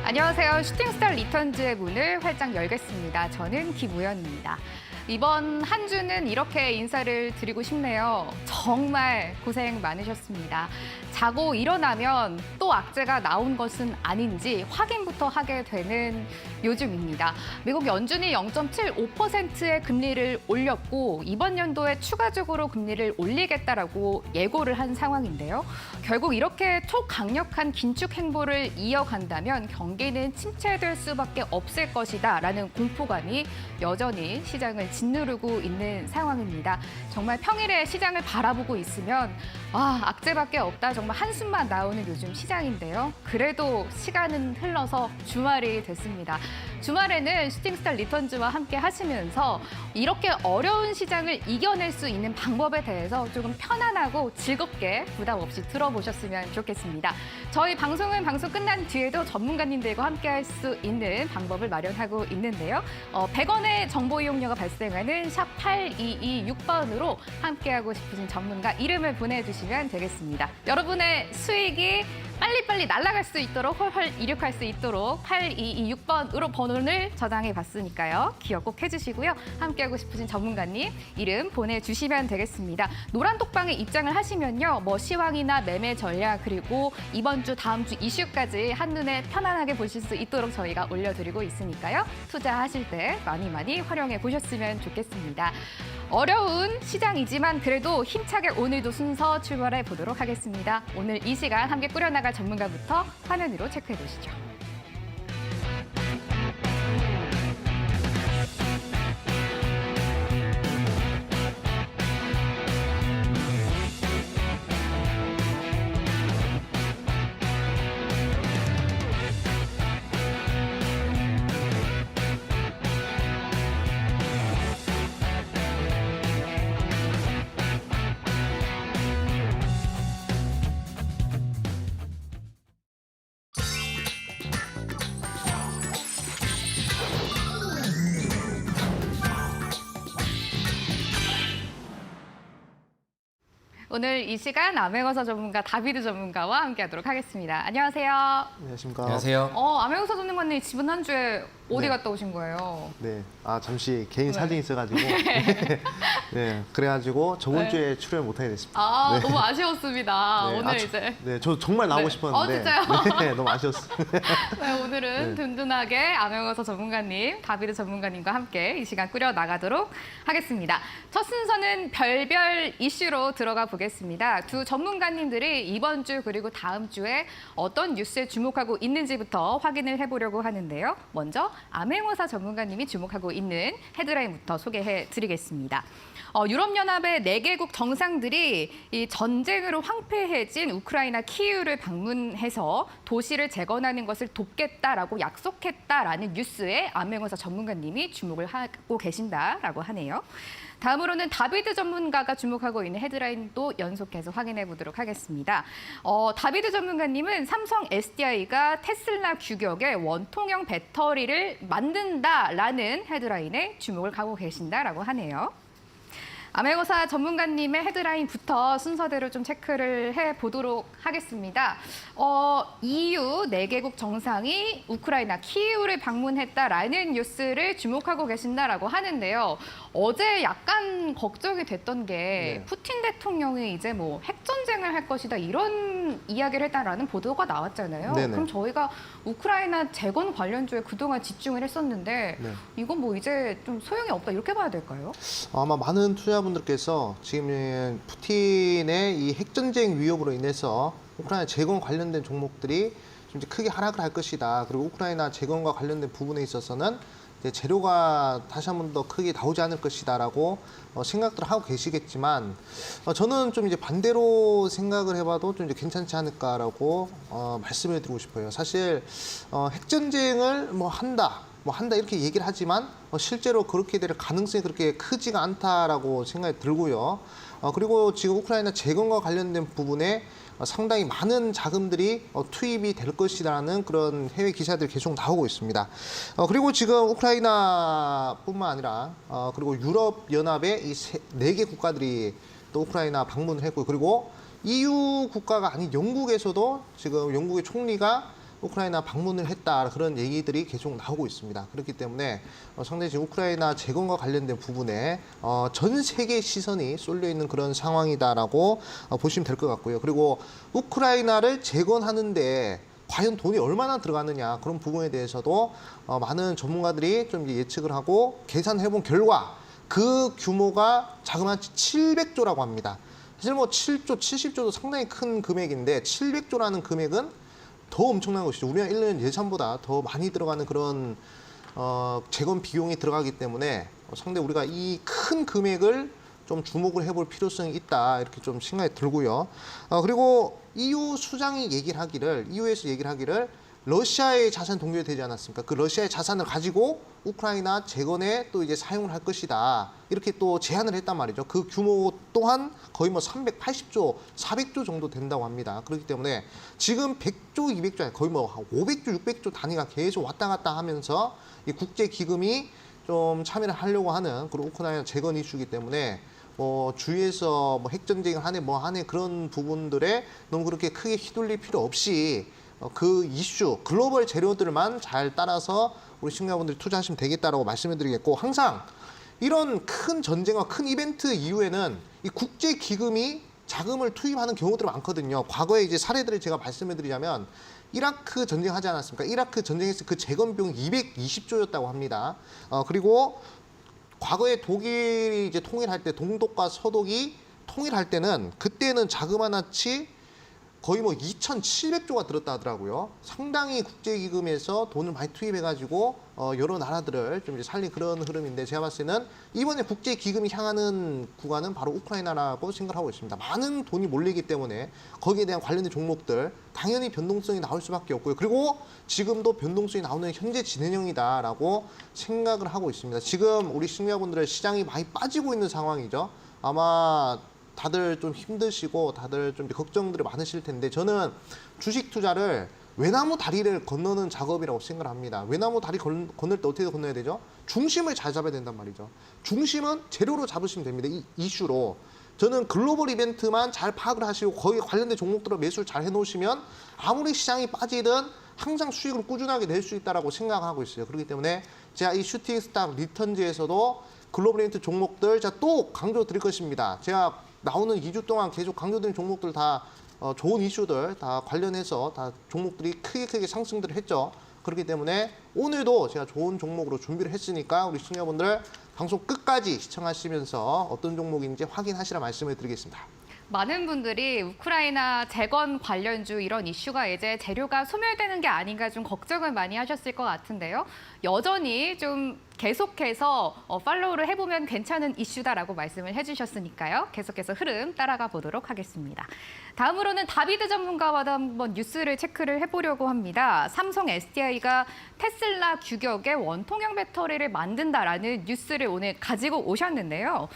안녕하세요. 슈팅스타 리턴즈의 문을 활짝 열겠습니다. 저는 김우연입니다. 이번 한 주는 이렇게 인사를 드리고 싶네요. 정말 고생 많으셨습니다. 자고 일어나면 또 악재가 나온 것은 아닌지 확인부터 하게 되는 요즘입니다. 미국 연준이 0.75%의 금리를 올렸고 이번 연도에 추가적으로 금리를 올리겠다라고 예고를 한 상황인데요. 결국 이렇게 초강력한 긴축 행보를 이어간다면 경기는 침체될 수밖에 없을 것이다라는 공포감이 여전히 시장을 짓누르고 있는 상황입니다. 정말 평일에 시장을 바라보고 있으면 악재밖에 없다. 정말 한숨만 나오는 요즘 시장인데요. 그래도 시간은 흘러서 주말이 됐습니다. 주말에는 슈팅스타 리턴즈와 함께 하시면서 이렇게 어려운 시장을 이겨낼 수 있는 방법에 대해서 조금 편안하고 즐겁게 부담 없이 들어보셨으면 좋겠습니다. 저희 방송은 방송 끝난 뒤에도 전문가님들과 함께 할 수 있는 방법을 마련하고 있는데요. 100원의 정보 이용료가 발생하는 샵 8226번으로 함께하고 싶으신 전문가 이름을 보내주시면 되겠습니다. 여러분의 수익이 빨리빨리 날아갈 수 있도록 헐헐 이륙할 수 있도록 8226번으로 번호를 저장해 봤으니까요. 기억 꼭 해주시고요. 함께하고 싶으신 전문가님 이름 보내주시면 되겠습니다. 노란 톡방에 입장을 하시면요. 시황이나 매매 전략 그리고 이번 주 다음 주 이슈까지 한눈에 편안하게 보실 수 있도록 저희가 올려드리고 있으니까요. 투자하실 때 많이 활용해 보셨으면 좋겠습니다. 어려운 시장이지만 그래도 힘차게 오늘도 순서 출발해 보도록 하겠습니다. 오늘 이 시간 함께 꾸려나갈 전문가부터 화면 위로 체크해 보시죠. 오늘 이 시간 암행어사 전문가 다비드 전문가와 함께하도록 하겠습니다. 안녕하세요. 안녕하십니까. 안녕하세요. 암행어사 전문가님 지금 한 주에 어디 갔다 오신 거예요? 네, 잠시 개인 사정이 있어가지고 네, 그래가지고 저번 주에 출연 못하게 됐습니다. 네. 너무 아쉬웠습니다. 네, 오늘 이제 네, 저 정말 나오고 싶었는데 진짜요? 네, 너무 아쉬웠어요. 네, 오늘은 네. 든든하게 암행어사 전문가님, 다비드 전문가님과 함께 이 시간 꾸려 나가도록 하겠습니다. 첫 순서는 별별 이슈로 들어가 보겠습니다. 두 전문가님들이 이번 주 그리고 다음 주에 어떤 뉴스에 주목하고 있는지부터 확인을 해보려고 하는데요. 먼저 암행어사 전문가님이 주목하고 있는 헤드라인부터 소개해 드리겠습니다. 유럽연합의 4개국 정상들이 이 전쟁으로 황폐해진 우크라이나 키이우를 방문해서 도시를 재건하는 것을 돕겠다라고 약속했다라는 뉴스에 암행어사 전문가님이 주목을 하고 계신다라고 하네요. 다음으로는 다비드 전문가가 주목하고 있는 헤드라인도 연속해서 확인해 보도록 하겠습니다. 다비드 전문가님은 삼성 SDI가 테슬라 규격의 원통형 배터리를 만든다라는 헤드라인에 주목을 가고 계신다라고 하네요. 암행어사 전문가님의 헤드라인부터 순서대로 좀 체크를 해보도록 하겠습니다. EU 4개국 정상이 우크라이나 키이우를 방문했다라는 뉴스를 주목하고 계신다라고 하는데요. 어제 약간 걱정이 됐던 게 푸틴 대통령이 이제 핵전쟁을 할 것이다 이런 이야기를 했다라는 보도가 나왔잖아요. 네네. 그럼 저희가 우크라이나 재건 관련주에 그동안 집중을 했었는데 이건 이제 좀 소용이 없다 이렇게 봐야 될까요? 아마 많은 투자분들께서 지금 푸틴의 이 핵전쟁 위협으로 인해서 우크라이나 재건 관련된 종목들이 좀 이제 크게 하락을 할 것이다. 그리고 우크라이나 재건과 관련된 부분에 있어서는 재료가 다시 한 번 더 크게 나오지 않을 것이다라고 생각들을 하고 계시겠지만 저는 좀 이제 반대로 생각을 해봐도 좀 이제 괜찮지 않을까라고 말씀을 드리고 싶어요. 사실 핵전쟁을 한다 이렇게 얘기를 하지만 실제로 그렇게 될 가능성이 그렇게 크지가 않다라고 생각이 들고요. 그리고 지금 우크라이나 재건과 관련된 부분에 상당히 많은 자금들이 투입이 될 것이라는 그런 해외 기사들이 계속 나오고 있습니다. 그리고 지금 우크라이나뿐만 아니라 그리고 유럽연합의 이 4개 국가들이 또 우크라이나 방문을 했고, 그리고 EU 국가가 아닌 영국에서도 지금 영국의 총리가 우크라이나 방문을 했다 그런 얘기들이 계속 나오고 있습니다. 그렇기 때문에 상당히 지금 우크라이나 재건과 관련된 부분에 전 세계 시선이 쏠려 있는 그런 상황이다라고 보시면 될 것 같고요. 그리고 우크라이나를 재건하는데 과연 돈이 얼마나 들어가느냐 그런 부분에 대해서도 많은 전문가들이 좀 예측을 하고 계산해본 결과 그 규모가 자그마치 700조라고 합니다. 사실 뭐 7조, 70조도 상당히 큰 금액인데 700조라는 금액은 더 엄청난 것이죠. 우리나라 1년 예산보다 더 많이 들어가는 그런 재건 비용이 들어가기 때문에 상당히 우리가 이 큰 금액을 좀 주목을 해볼 필요성이 있다 이렇게 좀 생각이 들고요. 그리고 EU 수장이 EU에서 얘기를 하기를 러시아의 자산 동결이 되지 않았습니까? 그 러시아의 자산을 가지고 우크라이나 재건에 또 이제 사용을 할 것이다. 이렇게 또 제안을 했단 말이죠. 그 규모 또한 거의 뭐 380조, 400조 정도 된다고 합니다. 그렇기 때문에 지금 100조, 200조, 거의 뭐 500조, 600조 단위가 계속 왔다 갔다 하면서 이 국제 기금이 좀 참여를 하려고 하는 그런 우크라이나 재건 이슈이기 때문에 뭐 주위에서 뭐 핵전쟁을 하네 뭐 하네 그런 부분들에 너무 그렇게 크게 휘둘릴 필요 없이 그 이슈 글로벌 재료들만 잘 따라서 우리 시청자분들이 투자하시면 되겠다라고 말씀을 드리겠고, 항상 이런 큰 전쟁과 큰 이벤트 이후에는 이 국제 기금이 자금을 투입하는 경우들이 많거든요. 과거에 이제 사례들을 제가 말씀을 드리자면 이라크 전쟁 하지 않았습니까? 이라크 전쟁에서 그 재건 비용이 220조였다고 합니다. 그리고 과거에 독일이 이제 통일할 때 동독과 서독이 통일할 때는 그때는 자그마치 거의 뭐 2,700조가 들었다 하더라고요. 상당히 국제기금에서 돈을 많이 투입해가지고 여러 나라들을 좀 이제 살린 그런 흐름인데, 제가 봤을 때는 이번에 국제기금이 향하는 구간은 바로 우크라이나라고 생각하고 있습니다. 많은 돈이 몰리기 때문에 거기에 대한 관련된 종목들 당연히 변동성이 나올 수밖에 없고요. 그리고 지금도 변동성이 나오는 현재 진행형이다라고 생각을 하고 있습니다. 지금 우리 시청자분들의 시장이 많이 빠지고 있는 상황이죠. 아마 다들 좀 힘드시고 다들 좀 걱정들이 많으실 텐데, 저는 주식 투자를 외나무 다리를 건너는 작업이라고 생각을 합니다. 외나무 다리 건널 때 어떻게 건너야 되죠? 중심을 잘 잡아야 된단 말이죠. 중심은 재료로 잡으시면 됩니다. 이 이슈로. 저는 글로벌 이벤트만 잘 파악을 하시고 거기에 관련된 종목들을 매수를 잘 해놓으시면 아무리 시장이 빠지든 항상 수익을 꾸준하게 낼 수 있다고 생각하고 있어요. 그렇기 때문에 제가 이 슈팅스탁 리턴즈에서도 글로벌 이벤트 종목들 제가 또 강조 드릴 것입니다. 제가 나오는 2주 동안 계속 강조드린 종목들 다 좋은 이슈들 다 관련해서 다 종목들이 크게 상승들을 했죠. 그렇기 때문에 오늘도 제가 좋은 종목으로 준비를 했으니까 우리 시청자분들 방송 끝까지 시청하시면서 어떤 종목인지 확인하시라 말씀을 드리겠습니다. 많은 분들이 우크라이나 재건 관련주 이런 이슈가 이제 재료가 소멸되는 게 아닌가 좀 걱정을 많이 하셨을 것 같은데요. 여전히 좀 계속해서 팔로우를 해보면 괜찮은 이슈다라고 말씀을 해주셨으니까요. 계속해서 흐름 따라가 보도록 하겠습니다. 다음으로는 다비드 전문가와도 한번 뉴스를 체크를 해보려고 합니다. 삼성 SDI가 테슬라 규격의 원통형 배터리를 만든다라는 뉴스를 오늘 가지고 오셨는데요.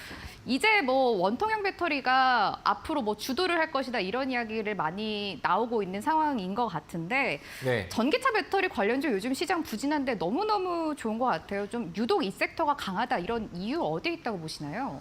이제 뭐 원통형 배터리가 앞으로 뭐 주도를 할 것이다 이런 이야기를 많이 나오고 있는 상황인 것 같은데, 네. 전기차 배터리 관련주 요즘 시장 부진한데 너무너무 좋은 것 같아요. 좀 유독 이 섹터가 강하다, 이런 이유 어디에 있다고 보시나요?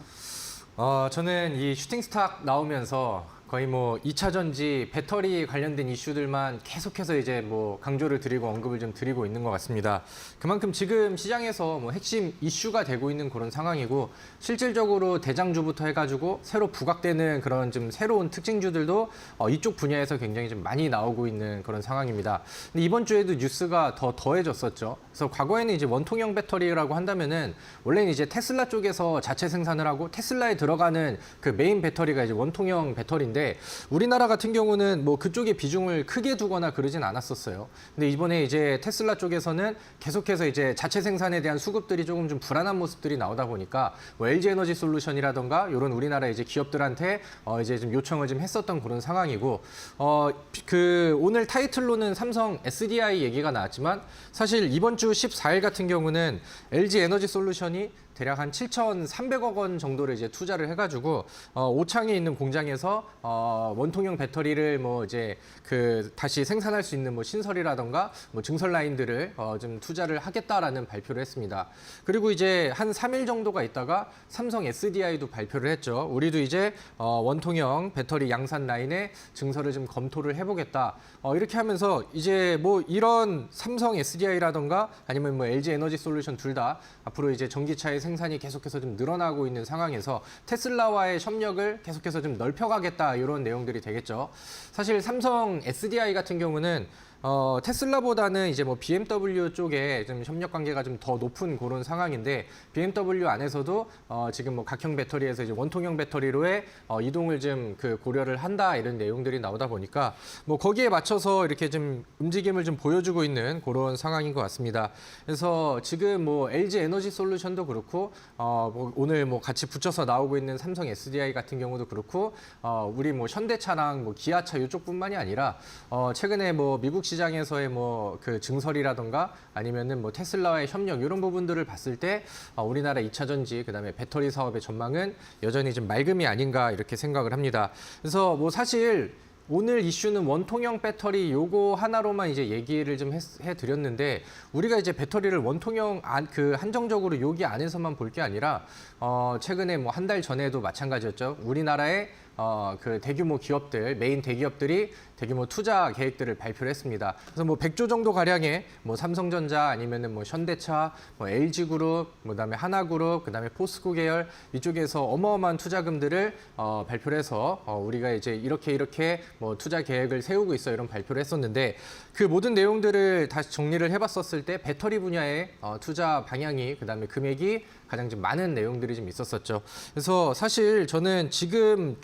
저는 이 슈팅스탁 나오면서 거의 뭐 2차 전지 배터리 관련된 이슈들만 계속해서 이제 뭐 강조를 드리고 언급을 좀 드리고 있는 것 같습니다. 그만큼 지금 시장에서 뭐 핵심 이슈가 되고 있는 그런 상황이고, 실질적으로 대장주부터 해가지고 새로 부각되는 그런 좀 새로운 특징주들도 이쪽 분야에서 굉장히 좀 많이 나오고 있는 그런 상황입니다. 근데 이번 주에도 뉴스가 더해졌었죠. 그래서 과거에는 이제 원통형 배터리라고 한다면은 원래는 이제 테슬라 쪽에서 자체 생산을 하고 테슬라에 들어가는 그 메인 배터리가 이제 원통형 배터리인데, 우리나라 같은 경우는 뭐 그쪽에 비중을 크게 두거나 그러진 않았었어요. 근데 이번에 이제 테슬라 쪽에서는 계속해서 이제 자체 생산에 대한 수급들이 조금 좀 불안한 모습들이 나오다 보니까 뭐 LG 에너지 솔루션이라던가 이런 우리나라 이제 기업들한테 이제 좀 요청을 좀 했었던 그런 상황이고, 그 오늘 타이틀로는 삼성 SDI 얘기가 나왔지만 사실 이번 주 14일 같은 경우는 LG 에너지 솔루션이 대략 한 7,300억 원 정도를 이제 투자를 해가지고 오창에 있는 공장에서 원통형 배터리를 뭐 이제 그 다시 생산할 수 있는 뭐 신설이라던가 뭐 증설 라인들을 좀 투자를 하겠다라는 발표를 했습니다. 그리고 이제 한 3일 정도가 있다가 삼성 SDI도 발표를 했죠. 우리도 이제 원통형 배터리 양산 라인의 증설을 좀 검토를 해보겠다. 이렇게 하면서 이제 뭐 이런 삼성 SDI라던가 아니면 뭐 LG 에너지 솔루션 둘 다 앞으로 이제 전기차의 생산이 계속해서 좀 늘어나고 있는 상황에서 테슬라와의 협력을 계속해서 좀 넓혀가겠다 이런 내용들이 되겠죠. 사실 삼성 SDI 같은 경우는 테슬라보다는 이제 뭐 BMW 쪽에 좀 협력 관계가 좀 더 높은 그런 상황인데 BMW 안에서도 지금 뭐 각형 배터리에서 이제 원통형 배터리로의 이동을 좀 그 고려를 한다 이런 내용들이 나오다 보니까 뭐 거기에 맞춰서 이렇게 좀 움직임을 좀 보여주고 있는 그런 상황인 것 같습니다. 그래서 지금 뭐 LG 에너지 솔루션도 그렇고 뭐 오늘 뭐 같이 붙여서 나오고 있는 삼성 SDI 같은 경우도 그렇고 우리 뭐 현대차랑 뭐 기아차 이쪽뿐만이 아니라 최근에 뭐 미국 시장에서의 뭐 그 증설이라던가 아니면은 뭐 테슬라와의 협력 이런 부분들을 봤을 때 우리나라 2차 전지 그다음에 배터리 사업의 전망은 여전히 좀 맑음이 아닌가 이렇게 생각을 합니다. 그래서 뭐 사실 오늘 이슈는 원통형 배터리 요거 하나로만 이제 얘기를 좀 해드렸는데 우리가 이제 배터리를 원통형 그 한정적으로 여기 안에서만 볼 게 아니라 최근에 뭐 한 달 전에도 마찬가지였죠. 우리나라의 그 대규모 기업들, 메인 대기업들이 대규모 투자 계획들을 발표를 했습니다. 그래서 뭐 100조 정도 가량의 뭐 삼성전자 아니면은 뭐 현대차, 뭐 LG그룹, 그다음에 하나그룹, 그다음에 포스코 계열 이쪽에서 어마어마한 투자금들을 발표를 해서 우리가 이제 이렇게 뭐 투자 계획을 세우고 있어 이런 발표를 했었는데 그 모든 내용들을 다시 정리를 해봤었을 때 배터리 분야의 투자 방향이 그다음에 금액이 가장 좀 많은 내용들이 좀 있었었죠. 그래서 사실 저는 지금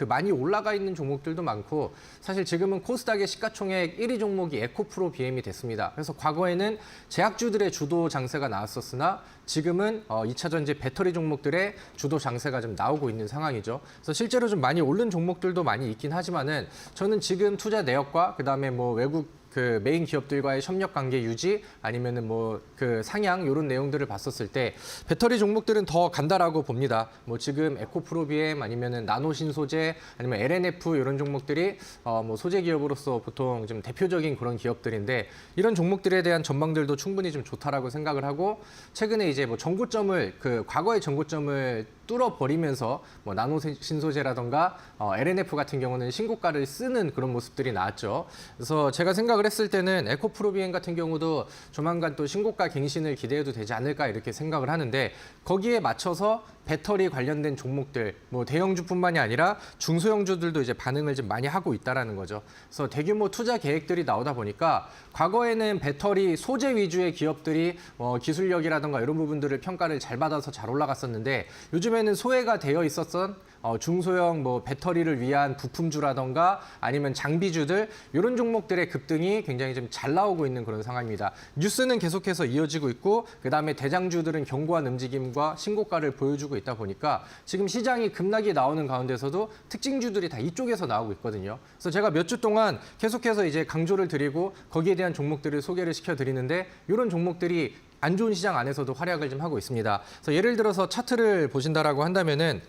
많이 올라가 있는 종목들도 많고 사실 지금은 코스닥의 시가총액 1위 종목이 에코프로 BM이 됐습니다. 그래서 과거에는 제약주들의 주도 장세가 나왔었으나 지금은 2차 전지 배터리 종목들의 주도 장세가 좀 나오고 있는 상황이죠. 그래서 실제로 좀 많이 오른 종목들도 많이 있긴 하지만은 저는 지금 투자 내역과 그다음에 뭐 외국 그 메인 기업들과의 협력 관계 유지 아니면은 뭐 그 상향 이런 내용들을 봤었을 때 배터리 종목들은 더 간다라고 봅니다. 뭐 지금 에코프로비엠 아니면은 나노신소재 아니면 LNF 이런 종목들이 뭐 소재 기업으로서 보통 좀 대표적인 그런 기업들인데 이런 종목들에 대한 전망들도 충분히 좀 좋다라고 생각을 하고 최근에 이제 뭐 전고점을 그 과거의 전고점을 뚫어버리면서 뭐 나노신소재라던가 LNF 같은 경우는 신고가를 쓰는 그런 모습들이 나왔죠. 그래서 제가 생각을 했을 때는 에코프로비엠 같은 경우도 조만간 또 신고가 갱신을 기대해도 되지 않을까 이렇게 생각을 하는데 거기에 맞춰서 배터리 관련된 종목들, 뭐 대형주뿐만이 아니라 중소형주들도 이제 반응을 좀 많이 하고 있다라는 거죠. 그래서 대규모 투자 계획들이 나오다 보니까 과거에는 배터리 소재 위주의 기업들이 기술력이라든가 이런 부분들을 평가를 잘 받아서 잘 올라갔었는데 요즘에는 소외가 되어 있었던 중소형 뭐 배터리를 위한 부품주라던가 아니면 장비주들 이런 종목들의 급등이 굉장히 좀 잘 나오고 있는 그런 상황입니다. 뉴스는 계속해서 이어지고 있고 그다음에 대장주들은 견고한 움직임과 신고가를 보여주고 있다 보니까 지금 시장이 급락이 나오는 가운데서도 특징주들이 다 이쪽에서 나오고 있거든요. 그래서 제가 몇 주 동안 계속해서 이제 강조를 드리고 거기에 대한 종목들을 소개를 시켜드리는데 이런 종목들이 안 좋은 시장 안에서도 활약을 좀 하고 있습니다. 그래서 예를 들어서 차트를 보신다라고 한다면은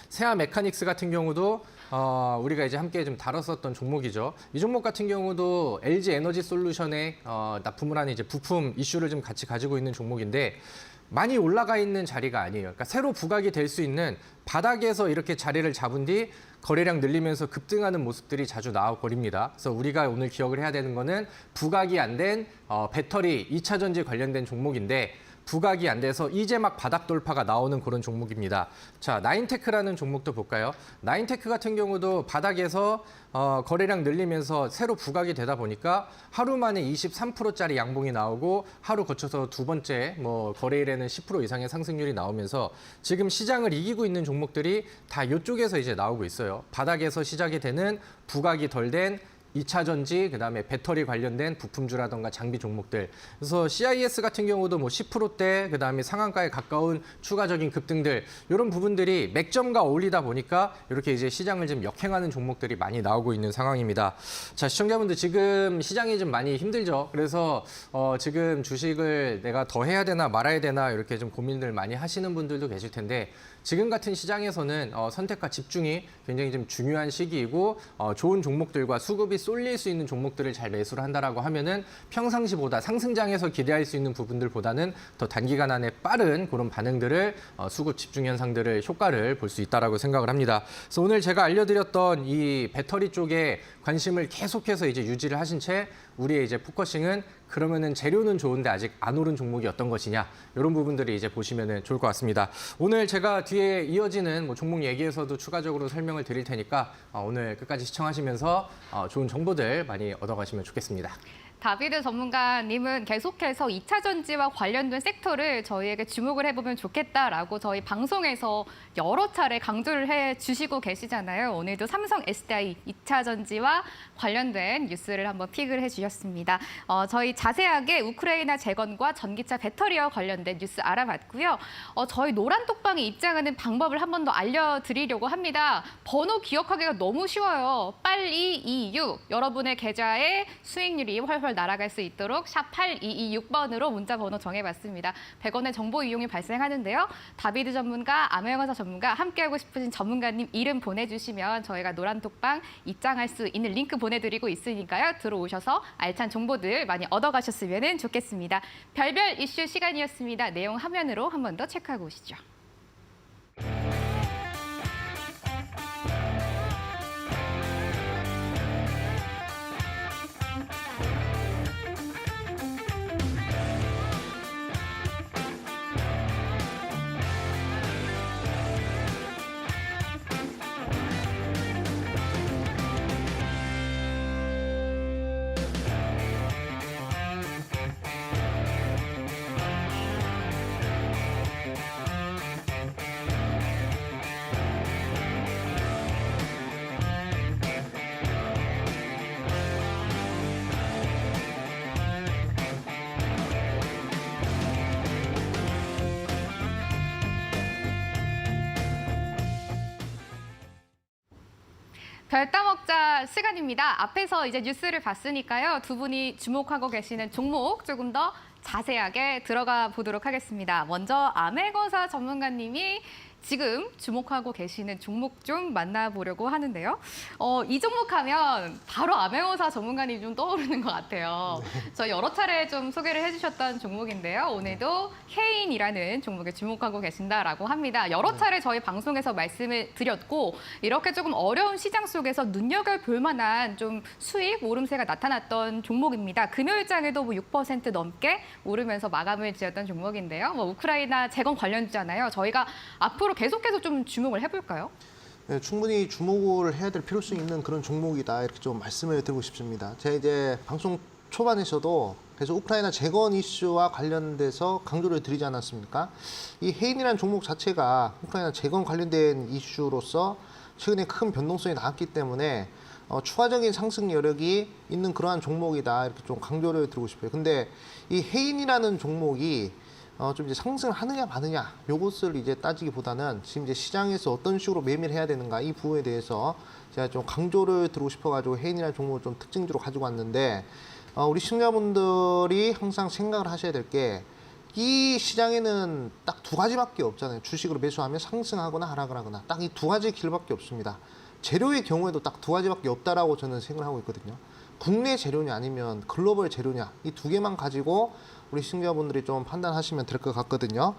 세아 메카닉스 같은 경우도 우리가 이제 함께 좀 다뤘었던 종목이죠. 이 종목 같은 경우도 LG 에너지 솔루션에 납품을 하는 이제 부품 이슈를 좀 같이 가지고 있는 종목인데 많이 올라가 있는 자리가 아니에요. 그러니까 새로 부각이 될 수 있는 바닥에서 이렇게 자리를 잡은 뒤 거래량 늘리면서 급등하는 모습들이 자주 나와버립니다. 그래서 우리가 오늘 기억을 해야 되는 거는 부각이 안 된 배터리 2차 전지 관련된 종목인데 부각이 안 돼서 이제 막 바닥 돌파가 나오는 그런 종목입니다. 자, 나인테크라는 종목도 볼까요? 나인테크 같은 경우도 바닥에서 거래량 늘리면서 새로 부각이 되다 보니까 하루 만에 23%짜리 양봉이 나오고 하루 거쳐서 두 번째 뭐 거래일에는 10% 이상의 상승률이 나오면서 지금 시장을 이기고 있는 종목들이 다 이쪽에서 이제 나오고 있어요. 바닥에서 시작이 되는 부각이 덜 된 2차 전지, 그다음에 배터리 관련된 부품주라던가 장비 종목들. 그래서 CIS 같은 경우도 뭐 10%대, 그다음에 상한가에 가까운 추가적인 급등들 이런 부분들이 맥점과 어울리다 보니까 이렇게 이제 시장을 좀 역행하는 종목들이 많이 나오고 있는 상황입니다. 자, 시청자분들 지금 시장이 좀 많이 힘들죠. 그래서 지금 주식을 내가 더 해야 되나 말아야 되나 이렇게 좀 고민들 많이 하시는 분들도 계실 텐데 지금 같은 시장에서는 선택과 집중이 굉장히 좀 중요한 시기이고 좋은 종목들과 수급이 쏠릴 수 있는 종목들을 잘 매수를 한다라고 하면은 평상시보다 상승장에서 기대할 수 있는 부분들보다는 더 단기간 안에 빠른 그런 반응들을 수급 집중 현상들을 효과를 볼 수 있다라고 생각을 합니다. 그래서 오늘 제가 알려드렸던 이 배터리 쪽에 관심을 계속해서 이제 유지를 하신 채 우리의 이제 포커싱은 그러면은 재료는 좋은데 아직 안 오른 종목이 어떤 것이냐 이런 부분들이 이제 보시면은 좋을 것 같습니다. 오늘 제가 뒤에 이어지는 뭐 종목 얘기에서도 추가적으로 설명을 드릴 테니까 오늘 끝까지 시청하시면서 좋은 정보들 많이 얻어가시면 좋겠습니다. 다비드 전문가님은 계속해서 2차 전지와 관련된 섹터를 저희에게 주목을 해보면 좋겠다라고 저희 방송에서 여러 차례 강조를 해주시고 계시잖아요. 오늘도 삼성 SDI 2차 전지와 관련된 뉴스를 한번 픽을 해주셨습니다. 저희 자세하게 우크라이나 재건과 전기차 배터리와 관련된 뉴스 알아봤고요. 저희 노란톡방에 입장하는 방법을 한 번 더 알려드리려고 합니다. 번호 기억하기가 너무 쉬워요. 8226 여러분의 계좌에 수익률이 활활 날아갈 수 있도록 샵 8226번으로 문자 번호 정해봤습니다. 100원의 정보 이용이 발생하는데요. 다비드 전문가, 암호영어사 전문가, 함께하고 싶으신 전문가님 이름 보내주시면 저희가 노란톡방 입장할 수 있는 링크 보내드리고 있으니까요. 들어오셔서 알찬 정보들 많이 얻어가셨으면 좋겠습니다. 별별 이슈 시간이었습니다. 내용 화면으로 한 번 더 체크하고 오시죠. 별따 먹자 시간입니다. 앞에서 이제 뉴스를 봤으니까요. 두 분이 주목하고 계시는 종목 조금 더 자세하게 들어가 보도록 하겠습니다. 먼저 암행어사 전문가님이 지금 주목하고 계시는 종목 좀 만나보려고 하는데요. 이 종목 하면 바로 암행어사 전문가님 좀 떠오르는 것 같아요. 저 여러 차례 좀 소개를 해주셨던 종목인데요. 오늘도 해인이라는 종목에 주목하고 계신다라고 합니다. 여러 차례 저희 방송에서 말씀을 드렸고 이렇게 조금 어려운 시장 속에서 눈여겨볼 만한 좀 수익 오름세가 나타났던 종목입니다. 금요일장에도 뭐 6% 넘게 오르면서 마감을 지었던 종목인데요. 뭐 우크라이나 재건 관련주잖아요. 저희가 앞으로 계속해서 좀 주목을 해볼까요? 네, 충분히 주목을 해야 될 필요성이 있는 그런 종목이다 이렇게 좀 말씀을 드리고 싶습니다. 제가 이제 방송 초반에서도 계속 우크라이나 재건 이슈와 관련돼서 강조를 드리지 않았습니까? 이 해인이라는 종목 자체가 우크라이나 재건 관련된 이슈로서 최근에 큰 변동성이 나왔기 때문에 추가적인 상승 여력이 있는 그러한 종목이다 이렇게 좀 강조를 드리고 싶어요. 근데 이 해인이라는 종목이 좀 이제 상승을 하느냐 마느냐 요것을 이제 따지기보다는 지금 이제 시장에서 어떤 식으로 매매를 해야 되는가 이 부분에 대해서 제가 좀 강조를 드리고 싶어가지고 해인이라는 종목을 좀 특징주로 가지고 왔는데 우리 시청자분들이 항상 생각을 하셔야 될 게 이 시장에는 딱 두 가지밖에 없잖아요. 주식으로 매수하면 상승하거나 하락을 하거나 딱 이 두 가지 길밖에 없습니다. 재료의 경우에도 딱 두 가지밖에 없다라고 저는 생각을 하고 있거든요. 국내 재료냐 아니면 글로벌 재료냐 이 두 개만 가지고 우리 시청자분들이 좀 판단하시면 될 것 같거든요.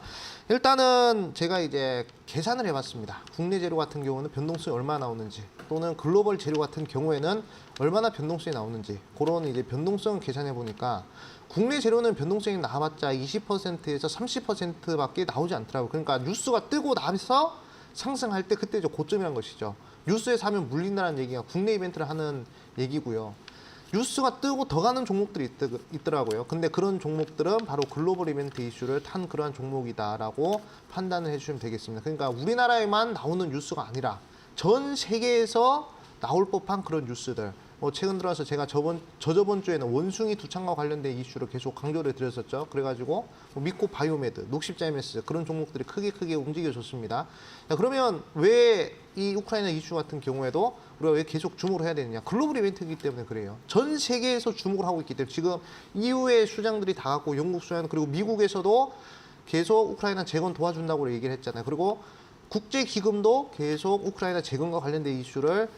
일단은 제가 이제 계산을 해봤습니다. 국내 재료 같은 경우는 변동성이 얼마나 나오는지 또는 글로벌 재료 같은 경우에는 얼마나 변동성이 나오는지 그런 이제 변동성을 계산해 보니까 국내 재료는 변동성이 나와봤자 20%에서 30%밖에 나오지 않더라고요. 그러니까 뉴스가 뜨고 나서 상승할 때 그때 이제 고점이라는 것이죠. 뉴스에 사면 물린다는 얘기가 국내 이벤트를 하는 얘기고요. 뉴스가 뜨고 더 가는 종목들이 있더라고요. 근데 그런 종목들은 바로 글로벌 이벤트 이슈를 탄 그러한 종목이다라고 판단을 해주시면 되겠습니다. 그러니까 우리나라에만 나오는 뉴스가 아니라 전 세계에서 나올 법한 그런 뉴스들, 최근 들어서 제가 저저번 주에는 원숭이 두창과 관련된 이슈를 계속 강조를 드렸었죠. 그래가지고 미코 바이오메드, 녹십자 MS 그런 종목들이 크게 움직여줬습니다. 자, 그러면 왜 이 우크라이나 이슈 같은 경우에도 우리가 왜 계속 주목을 해야 되느냐? 글로벌 이벤트이기 때문에 그래요. 전 세계에서 주목을 하고 있기 때문에 지금 EU의 수장들이 다 갖고 영국 수장 그리고 미국에서도 계속 우크라이나 재건 도와준다고 얘기를 했잖아요. 그리고 국제기금도 계속 우크라이나 재건과 관련된 이슈를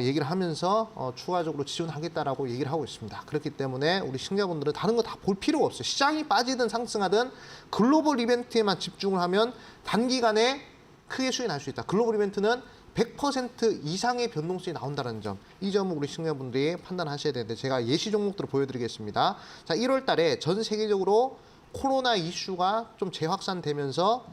얘기를 하면서 추가적으로 지원하겠다라고 얘기를 하고 있습니다. 그렇기 때문에 우리 시청자분들은 다른 거 다 볼 필요가 없어요. 시장이 빠지든 상승하든 글로벌 이벤트에만 집중을 하면 단기간에 크게 수익이 날 수 있다. 글로벌 이벤트는 100% 이상의 변동성이 나온다는 점. 이 점을 우리 시청자분들이 판단하셔야 되는데 제가 예시 종목들을 보여드리겠습니다. 자, 1월 달에 전 세계적으로 코로나 이슈가 좀 재확산되면서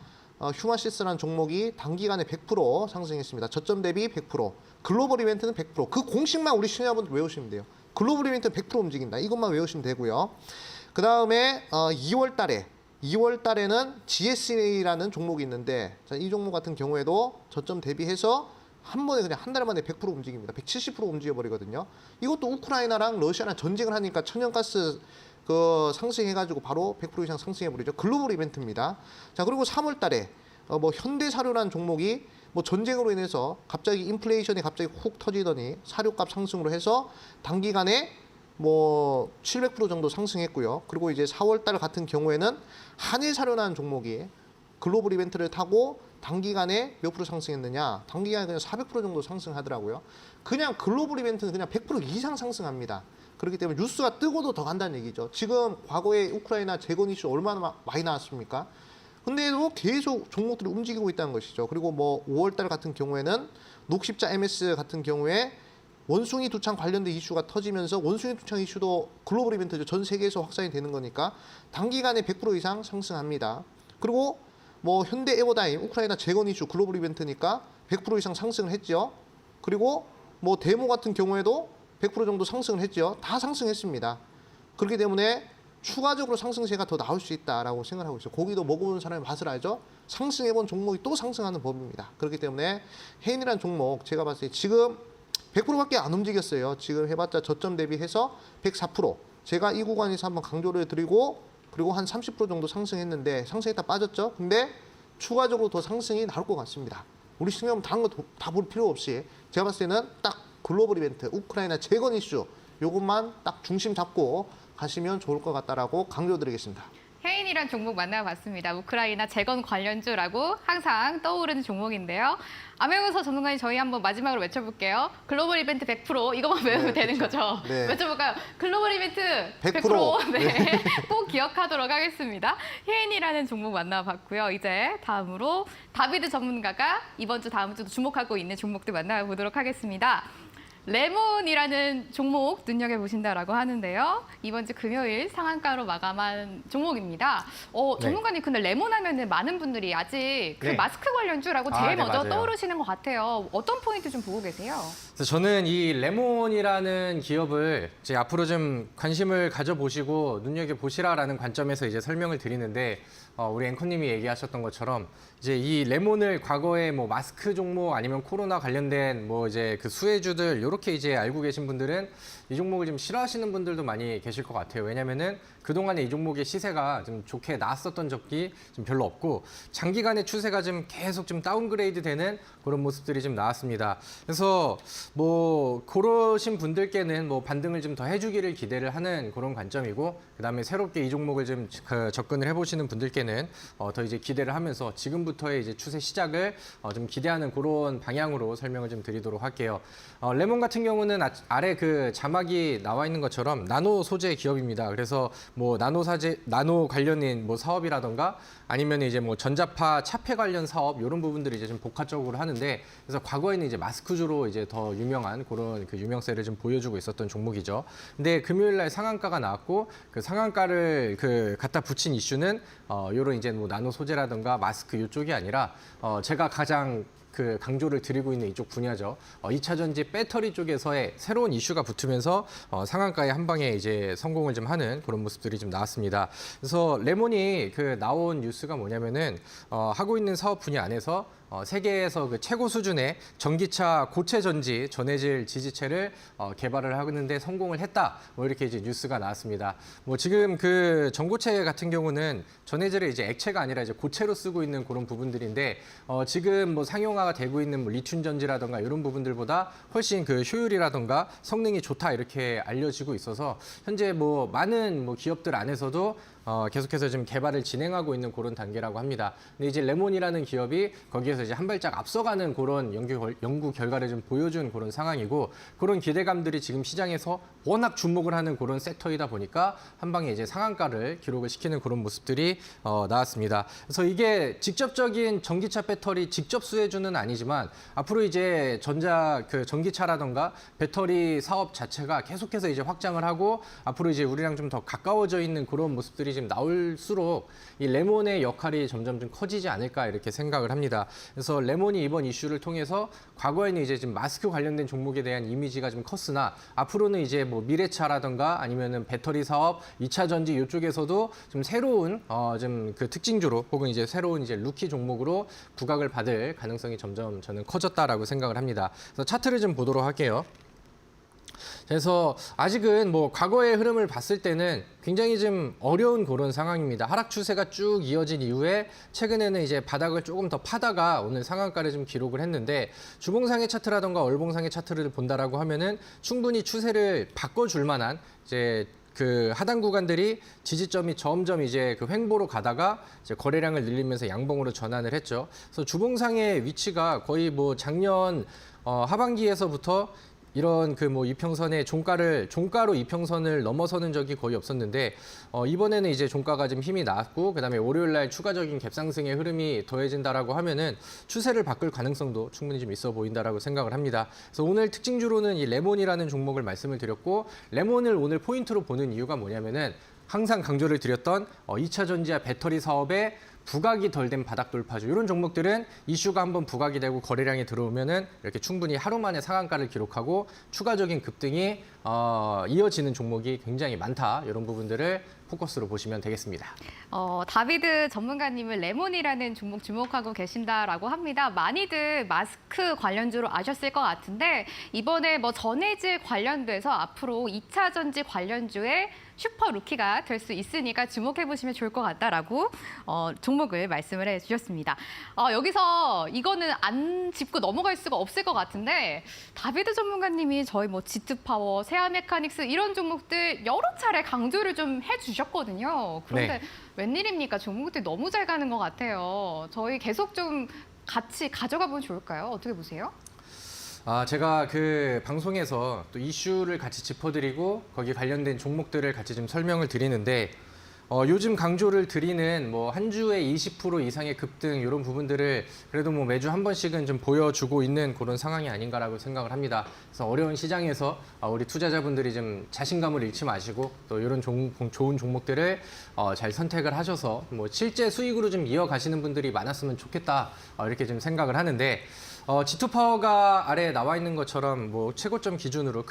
휴마시스라는 종목이 단기간에 100% 상승했습니다. 저점 대비 100%. 글로벌 이벤트는 100%. 그 공식만 우리 시청자분들 외우시면 돼요. 글로벌 이벤트는 100% 움직인다. 이것만 외우시면 되고요. 그 다음에 2월 달에는 GSA라는 종목이 있는데 자, 이 종목 같은 경우에도 저점 대비해서 한 번에 그냥 한 달 만에 100% 움직입니다. 170% 움직여버리거든요. 이것도 우크라이나랑 러시아랑 전쟁을 하니까 천연가스 상승해가지고 바로 100% 이상 상승해버리죠. 글로벌 이벤트입니다. 자, 그리고 3월 달에 현대사료라는 종목이 전쟁으로 인해서 갑자기 인플레이션이 갑자기 훅 터지더니 사료값 상승으로 해서 단기간에 700% 정도 상승했고요. 그리고 이제 4월 달 같은 경우에는 한일사료라는 종목이 글로벌 이벤트를 타고 단기간에 몇 프로 상승했느냐? 단기간에 그냥 400% 정도 상승하더라고요. 그냥 글로벌 이벤트는 그냥 100% 이상 상승합니다. 그렇기 때문에 뉴스가 뜨고도 더 간다는 얘기죠. 지금 과거에 우크라이나 재건 이슈 얼마나 많이 나왔습니까? 근데도 계속 종목들이 움직이고 있다는 것이죠. 그리고 5월 달 같은 경우에는 녹십자 MS 같은 경우에 원숭이 두창 관련된 이슈가 터지면서 원숭이 두창 이슈도 글로벌 이벤트죠. 전 세계에서 확산이 되는 거니까 단기간에 100% 이상 상승합니다. 그리고 현대 에버다임 우크라이나 재건 이슈 글로벌 이벤트니까 100% 이상 상승을 했죠. 그리고 데모 같은 경우에도 100% 정도 상승을 했죠. 다 상승했습니다. 그렇기 때문에 추가적으로 상승세가 더 나올 수 있다라고 생각하고 있어요. 고기도 먹어본 사람이 맛을 알죠. 상승해본 종목이 또 상승하는 법입니다. 그렇기 때문에 해인이라는 종목 제가 봤을 때 지금 100%밖에 안 움직였어요. 지금 해봤자 저점 대비해서 104%. 제가 이 구간에서 한번 강조를 드리고 그리고 한 30% 정도 상승했는데 상승했다 빠졌죠. 근데 추가적으로 더 상승이 나올 것 같습니다. 우리 시청자분 다른 거 다 볼 필요 없이 제가 봤을 때는 딱 글로벌 이벤트, 우크라이나 재건 이슈 요것만 딱 중심 잡고 가시면 좋을 것 같다라고 강조드리겠습니다. 해인이란 종목 만나봤습니다. 우크라이나 재건 관련주라고 항상 떠오르는 종목인데요. 암행우서 전문가님 저희 한번 마지막으로 외쳐볼게요. 글로벌 이벤트 100% 이것만 외우면 되는 거죠. 네. 외쳐볼까요? 글로벌 이벤트 100%. 네. 꼭 기억하도록 하겠습니다. 해인이라는 종목 만나봤고요. 이제 다음으로 다비드 전문가가 이번 주 다음 주도 주목하고 있는 종목들 만나보도록 하겠습니다. 레몬이라는 종목 눈여겨보신다라고 하는데요. 이번 주 금요일 상한가로 마감한 종목입니다. 전문가님, 근데 레몬 하면은 많은 분들이 아직 그 네. 마스크 관련주라고 제일 네, 먼저 맞아요. 떠오르시는 것 같아요. 어떤 포인트 좀 보고 계세요? 그래서 저는 이 레몬이라는 기업을 이제 앞으로 좀 관심을 가져보시고 눈여겨보시라라는 관점에서 이제 설명을 드리는데 우리 앵커님이 얘기하셨던 것처럼 이제 이 레몬을 과거에 마스크 종목 아니면 코로나 관련된 이제 그 수혜주들 이렇게 이제 알고 계신 분들은 이 종목을 좀 싫어하시는 분들도 많이 계실 것 같아요. 왜냐면은 그동안에 이 종목의 시세가 좀 좋게 나왔었던 적이 좀 별로 없고 장기간의 추세가 좀 계속 좀 다운그레이드 되는 그런 모습들이 좀 나왔습니다. 그래서 그러신 분들께는 반등을 좀 더 해주기를 기대를 하는 그런 관점이고 그다음에 새롭게 이 종목을 좀 접근을 해보시는 분들께는 더 이제 기대를 하면서 지금부터의 이제 추세 시작을 좀 기대하는 그런 방향으로 설명을 좀 드리도록 할게요. 레몬 같은 경우는 아래 그 자막이 나와 있는 것처럼 나노 소재 기업입니다. 그래서 나노 관련인 사업이라던가 아니면 이제 전자파 차폐 관련 사업 이런 부분들이 이제 좀 복합적으로 하는데 그래서 과거에는 이제 마스크주로 이제 더 유명한 그런 그 유명세를 좀 보여주고 있었던 종목이죠. 근데 금요일 날 상한가가 나왔고 그 상한가를 갖다 붙인 이슈는 요런 이제 나노 소재라던가 마스크 이쪽이 아니라 제가 가장 강조를 드리고 있는 이쪽 분야죠. 2차 전지 배터리 쪽에서의 새로운 이슈가 붙으면서 상한가에 한 방에 이제 성공을 좀 하는 그런 모습들이 좀 나왔습니다. 그래서 레몬이 나온 뉴스가 뭐냐면은 하고 있는 사업 분야 안에서 세계에서 그 최고 수준의 전기차 고체 전지 전해질 지지체를 개발을 하는데 성공을 했다. 뭐 이렇게 이제 뉴스가 나왔습니다. 뭐 지금 그 전고체 같은 경우는 전해질을 이제 액체가 아니라 이제 고체로 쓰고 있는 그런 부분들인데 지금 뭐 상용화가 되고 있는 뭐 리튬 전지라든가 이런 부분들보다 훨씬 그 효율이라든가 성능이 좋다 이렇게 알려지고 있어서 현재 뭐 많은 뭐 기업들 안에서도 계속해서 지금 개발을 진행하고 있는 그런 단계라고 합니다. 근데 이제 레몬이라는 기업이 거기에서 이제 한 발짝 앞서가는 그런 연구 결과를 좀 보여준 그런 상황이고 그런 기대감들이 지금 시장에서 워낙 주목을 하는 그런 섹터이다 보니까 한 방에 이제 상한가를 기록을 시키는 그런 모습들이 나왔습니다. 그래서 이게 직접적인 전기차 배터리 직접 수혜주는 아니지만 앞으로 이제 전기차라던가 배터리 사업 자체가 계속해서 이제 확장을 하고 앞으로 이제 우리랑 좀 더 가까워져 있는 그런 모습들이 지금 나올수록 이 레몬의 역할이 점점 좀 커지지 않을까 이렇게 생각을 합니다. 그래서 레몬이 이번 이슈를 통해서 과거에는 이제 지금 마스크 관련된 종목에 대한 이미지가 좀 컸으나 앞으로는 이제 뭐 미래차라든가 아니면은 배터리 사업, 2차 전지 이쪽에서도 좀 새로운 좀 그 특징주로 혹은 이제 새로운 이제 루키 종목으로 부각을 받을 가능성이 점점 저는 커졌다라고 생각을 합니다. 그래서 차트를 좀 보도록 할게요. 그래서 아직은 뭐 과거의 흐름을 봤을 때는 굉장히 좀 어려운 그런 상황입니다. 하락 추세가 쭉 이어진 이후에 최근에는 이제 바닥을 조금 더 파다가 오늘 상한가를 좀 기록을 했는데 주봉상의 차트라던가 월봉상의 차트를 본다라고 하면은 충분히 추세를 바꿔줄 만한 이제 그 하단 구간들이 지지점이 점점 이제 그 횡보로 가다가 이제 거래량을 늘리면서 양봉으로 전환을 했죠. 그래서 주봉상의 위치가 거의 뭐 작년 하반기에서부터 이런 그 뭐 이평선의 종가로 이평선을 넘어서는 적이 거의 없었는데 이번에는 이제 종가가 좀 힘이 났고 그다음에 월요일 날 추가적인 갭상승의 흐름이 더해진다라고 하면은 추세를 바꿀 가능성도 충분히 좀 있어 보인다라고 생각을 합니다. 그래서 오늘 특징주로는 이 레몬이라는 종목을 말씀을 드렸고 레몬을 오늘 포인트로 보는 이유가 뭐냐면은 항상 강조를 드렸던 2차 전지와 배터리 사업에 부각이 덜 된 바닥 돌파주 이런 종목들은 이슈가 한번 부각이 되고 거래량이 들어오면은 이렇게 충분히 하루 만에 상한가를 기록하고 추가적인 급등이 이어지는 종목이 굉장히 많다. 이런 부분들을 포커스로 보시면 되겠습니다. 다비드 전문가님은 레몬이라는 종목 주목하고 계신다라고 합니다. 많이들 마스크 관련주로 아셨을 것 같은데 이번에 뭐 전해질 관련돼서 앞으로 2차 전지 관련주에 슈퍼 루키가 될 수 있으니까 주목해 보시면 좋을 것 같다라고 종목을 말씀을 해주셨습니다. 여기서 이거는 안 짚고 넘어갈 수가 없을 것 같은데 다비드 전문가님이 저희 뭐 지트파워, 세아메카닉스 이런 종목들 여러 차례 강조를 좀 해주셨거든요. 그런데 네. 웬일입니까? 종목들 너무 잘 가는 것 같아요. 저희 계속 좀 같이 가져가 보면 좋을까요? 어떻게 보세요? 제가 그 방송에서 또 이슈를 같이 짚어드리고 거기 관련된 종목들을 같이 좀 설명을 드리는데 요즘 강조를 드리는 뭐 한 주에 20% 이상의 급등 이런 부분들을 그래도 뭐 매주 한 번씩은 좀 보여주고 있는 그런 상황이 아닌가라고 생각을 합니다. 그래서 어려운 시장에서 우리 투자자분들이 좀 자신감을 잃지 마시고 또 이런 좋은 종목들을 잘 선택을 하셔서 뭐 실제 수익으로 좀 이어가시는 분들이 많았으면 좋겠다 이렇게 좀 생각을 하는데 G2파워가 아래에 나와 있는 것처럼 뭐 최고점 기준으로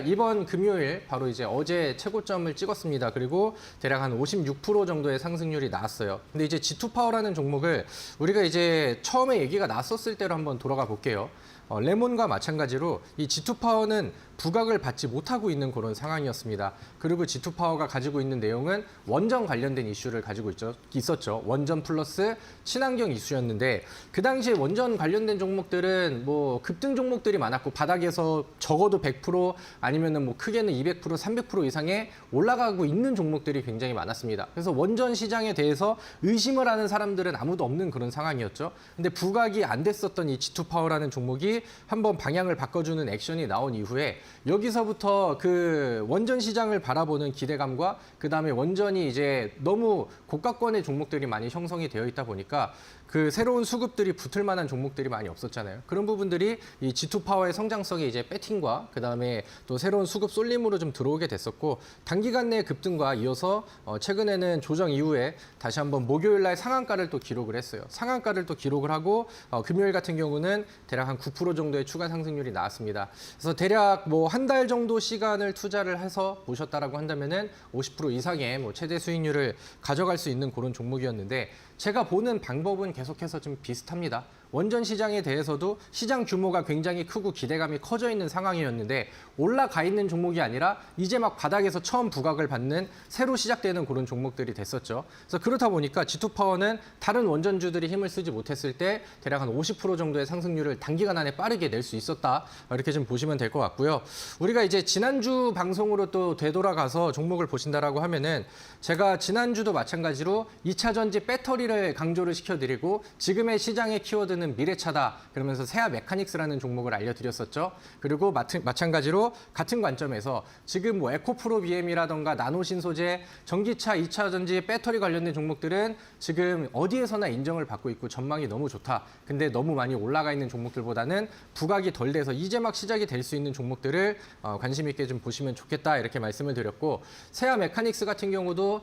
이번 금요일 바로 이제 어제 최고점을 찍었습니다. 그리고 대략 한 56% 정도의 상승률이 나왔어요. 근데 이제 G2파워라는 종목을 우리가 이제 처음에 얘기가 났었을 때로 한번 돌아가 볼게요. 레몬과 마찬가지로 이 G2파워는 부각을 받지 못하고 있는 그런 상황이었습니다. 그리고 G2파워가 가지고 있는 내용은 원전 관련된 이슈를 가지고 있었죠. 원전 플러스 친환경 이슈였는데 그 당시에 원전 관련된 종목들은 뭐 급등 종목들이 많았고 바닥에서 적어도 100% 아니면은 뭐 크게는 200%, 300% 이상의 올라가고 있는 종목들이 굉장히 많았습니다. 그래서 원전 시장에 대해서 의심을 하는 사람들은 아무도 없는 그런 상황이었죠. 근데 부각이 안 됐었던 이 G2파워라는 종목이 한번 방향을 바꿔주는 액션이 나온 이후에 여기서부터 그 원전 시장을 바라보는 기대감과 그다음에 원전이 이제 너무 고가권의 종목들이 많이 형성이 되어 있다 보니까 그 새로운 수급들이 붙을 만한 종목들이 많이 없었잖아요. 그런 부분들이 이 G2파워의 성장성에 이제 배팅과 그다음에 또 새로운 수급 쏠림으로 좀 들어오게 됐었고 단기간 내 급등과 이어서 최근에는 조정 이후에 다시 한번 목요일 날 상한가를 또 기록을 했어요. 상한가를 또 기록을 하고 금요일 같은 경우는 대략 한 9% 정도의 추가 상승률이 나왔습니다. 그래서 대략 뭐 한 달 정도 시간을 투자를 해서 보셨다라고 한다면은 50% 이상의 뭐 최대 수익률을 가져갈 수 있는 그런 종목이었는데 제가 보는 방법은 계속해서 좀 비슷합니다. 원전 시장에 대해서도 시장 규모가 굉장히 크고 기대감이 커져 있는 상황이었는데 올라가 있는 종목이 아니라 이제 막 바닥에서 처음 부각을 받는 새로 시작되는 그런 종목들이 됐었죠. 그래서 그렇다 보니까 G2파워는 다른 원전주들이 힘을 쓰지 못했을 때 대략 한 50% 정도의 상승률을 단기간 안에 빠르게 낼 수 있었다. 이렇게 좀 보시면 될 것 같고요. 우리가 이제 지난주 방송으로 또 되돌아가서 종목을 보신다라고 하면은 제가 지난주도 마찬가지로 2차 전지 배터리를 강조를 시켜드리고 지금의 시장의 키워드는 미래차다. 그러면서 세아 메카닉스라는 종목을 알려드렸었죠. 그리고 마찬가지로 같은 관점에서 지금 뭐 에코프로 BM이라던가 나노신소재, 전기차 2차 전지 배터리 관련된 종목들은 지금 어디에서나 인정을 받고 있고 전망이 너무 좋다. 근데 너무 많이 올라가 있는 종목들보다는 부각이 덜 돼서 이제 막 시작이 될 수 있는 종목들을 관심 있게 좀 보시면 좋겠다 이렇게 말씀을 드렸고 세아 메카닉스 같은 경우도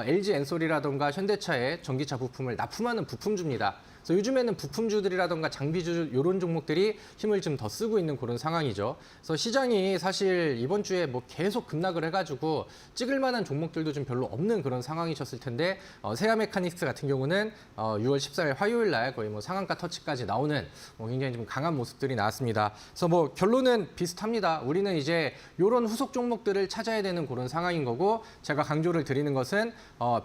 LG 엔솔이라던가 현대차의 전기차 부품을 납품하는 부품주입니다. 그래서 요즘에는 부품주들이라던가 장비주 이런 종목들이 힘을 좀 더 쓰고 있는 그런 상황이죠. 그래서 시장이 사실 이번 주에 뭐 계속 급락을 해가지고 찍을 만한 종목들도 좀 별로 없는 그런 상황이셨을 텐데 세아 메카닉스 같은 경우는 6월 14일 화요일 날 거의 뭐 상한가 터치까지 나오는 굉장히 좀 강한 모습들이 나왔습니다. 그래서 뭐 결론은 비슷합니다. 우리는 이제 이런 후속 종목들을 찾아야 되는 그런 상황인 거고 제가 강조를 드리는 것은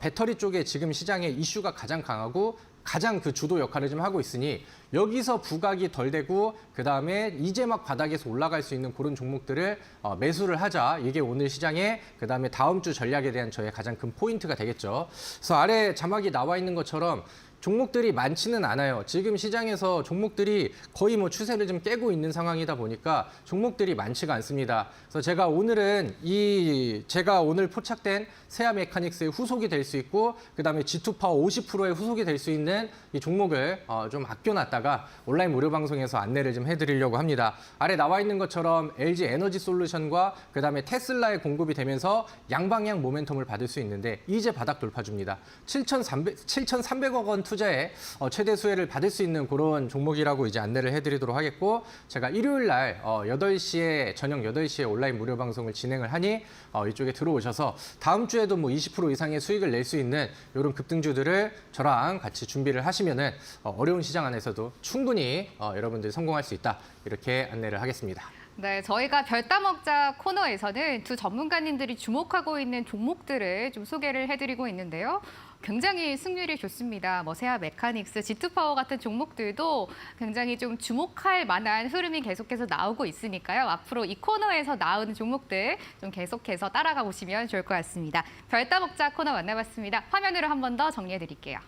배터리 쪽에 지금 시장의 이슈가 가장 강하고 가장 그 주도 역할을 좀 하고 있으니 여기서 부각이 덜 되고 그다음에 이제 막 바닥에서 올라갈 수 있는 그런 종목들을 매수를 하자. 이게 오늘 시장의 그다음에 다음 주 전략에 대한 저의 가장 큰 포인트가 되겠죠. 그래서 아래 자막이 나와 있는 것처럼 종목들이 많지는 않아요. 지금 시장에서 종목들이 거의 뭐 추세를 좀 깨고 있는 상황이다 보니까 종목들이 많지가 않습니다. 그래서 제가 오늘은 제가 오늘 포착된 세아 메카닉스의 후속이 될 수 있고 그다음에 G2파워 50%의 후속이 될 수 있는 이 종목을 좀 아껴놨다가 온라인 무료 방송에서 안내를 좀 해드리려고 합니다. 아래 나와 있는 것처럼 LG 에너지 솔루션과 그다음에 테슬라에 공급이 되면서 양방향 모멘텀을 받을 수 있는데 이제 바닥 돌파 줍니다. 7,300억 원 투자에 최대 수혜를 받을 수 있는 그런 종목이라고 이제 안내를 해드리도록 하겠고 제가 일요일 날 저녁 8시에 온라인 무료 방송을 진행을 하니 이쪽에 들어오셔서 다음 주에도 뭐 20% 이상의 수익을 낼 수 있는 이런 급등주들을 저랑 같이 준비를 하시면은 어려운 시장 안에서도 충분히 여러분들이 성공할 수 있다 이렇게 안내를 하겠습니다. 네, 저희가 별따먹자 코너에서는 두 전문가님들이 주목하고 있는 종목들을 좀 소개를 해드리고 있는데요. 굉장히 승률이 좋습니다. 뭐 세아 메카닉스, G2파워 같은 종목들도 굉장히 좀 주목할 만한 흐름이 계속해서 나오고 있으니까요. 앞으로 이 코너에서 나오는 종목들 좀 계속해서 따라가 보시면 좋을 것 같습니다. 별따먹자 코너 만나봤습니다. 화면으로 한 번 더 정리해 드릴게요.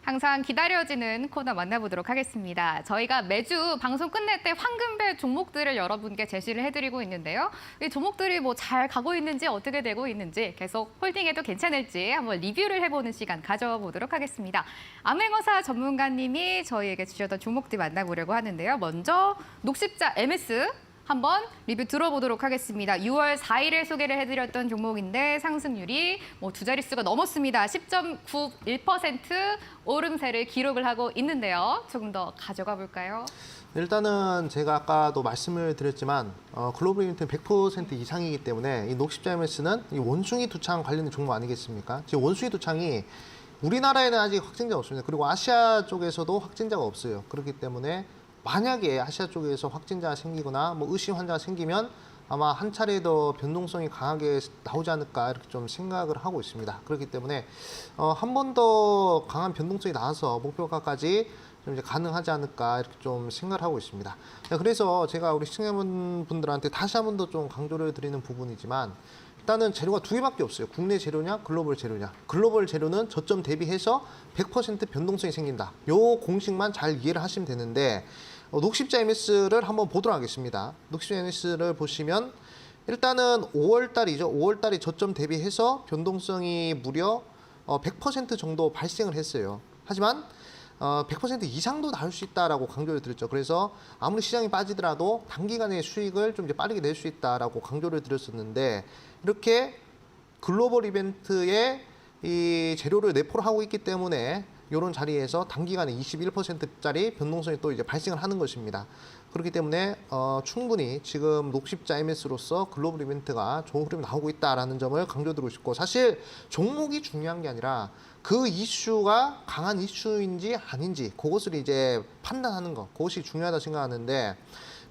항상 기다려지는 코너 만나보도록 하겠습니다. 저희가 매주 방송 끝낼 때 황금별 종목들을 여러분께 제시를 해드리고 있는데요. 이 종목들이 뭐 잘 가고 있는지 어떻게 되고 있는지 계속 홀딩해도 괜찮을지 한번 리뷰를 해보는 시간 가져보도록 하겠습니다. 암행어사 전문가님이 저희에게 주셨던 종목들 만나보려고 하는데요. 먼저 녹십자 MS 한번 리뷰 들어보도록 하겠습니다. 6월 4일에 소개를 해드렸던 종목인데 상승률이 뭐 두 자릿수가 넘었습니다. 10.91% 오름세를 기록을 하고 있는데요. 조금 더 가져가 볼까요? 일단은 제가 아까도 말씀을 드렸지만 글로벌 유니트는 100% 이상이기 때문에 이 녹십자 MS는 이 원숭이 두창 관련된 종목 아니겠습니까? 지금 원숭이 두창이 우리나라에는 아직 확진자가 없습니다. 그리고 아시아 쪽에서도 확진자가 없어요. 그렇기 때문에 만약에 아시아 쪽에서 확진자가 생기거나 뭐 의심 환자가 생기면 아마 한 차례 더 변동성이 강하게 나오지 않을까 이렇게 좀 생각을 하고 있습니다. 그렇기 때문에 한 번 더 강한 변동성이 나와서 목표가까지 좀 이제 가능하지 않을까 이렇게 좀 생각을 하고 있습니다. 그래서 제가 우리 시청자분들한테 다시 한 번 더 좀 강조를 드리는 부분이지만 일단은 재료가 두 개밖에 없어요. 국내 재료냐, 글로벌 재료냐. 글로벌 재료는 저점 대비해서 100% 변동성이 생긴다. 요 공식만 잘 이해를 하시면 되는데 녹십자 MS를 한번 보도록 하겠습니다. 녹십자 MS를 보시면 일단은 5월달이죠. 5월달이 저점 대비해서 변동성이 무려 100% 정도 발생을 했어요. 하지만 100% 이상도 나올 수 있다라고 강조를 드렸죠. 그래서 아무리 시장이 빠지더라도 단기간에 수익을 좀 이제 빠르게 낼 수 있다라고 강조를 드렸었는데 이렇게 글로벌 이벤트에 이 재료를 내포를 하고 있기 때문에 이런 자리에서 단기간에 21%짜리 변동성이 또 이제 발생을 하는 것입니다. 그렇기 때문에 충분히 지금 녹십자 MS로서 글로벌 이벤트가 좋은 흐름이 나오고 있다라는 점을 강조드리고 싶고 사실 종목이 중요한 게 아니라 그 이슈가 강한 이슈인지 아닌지 그것을 이제 판단하는 것 그것이 중요하다 생각하는데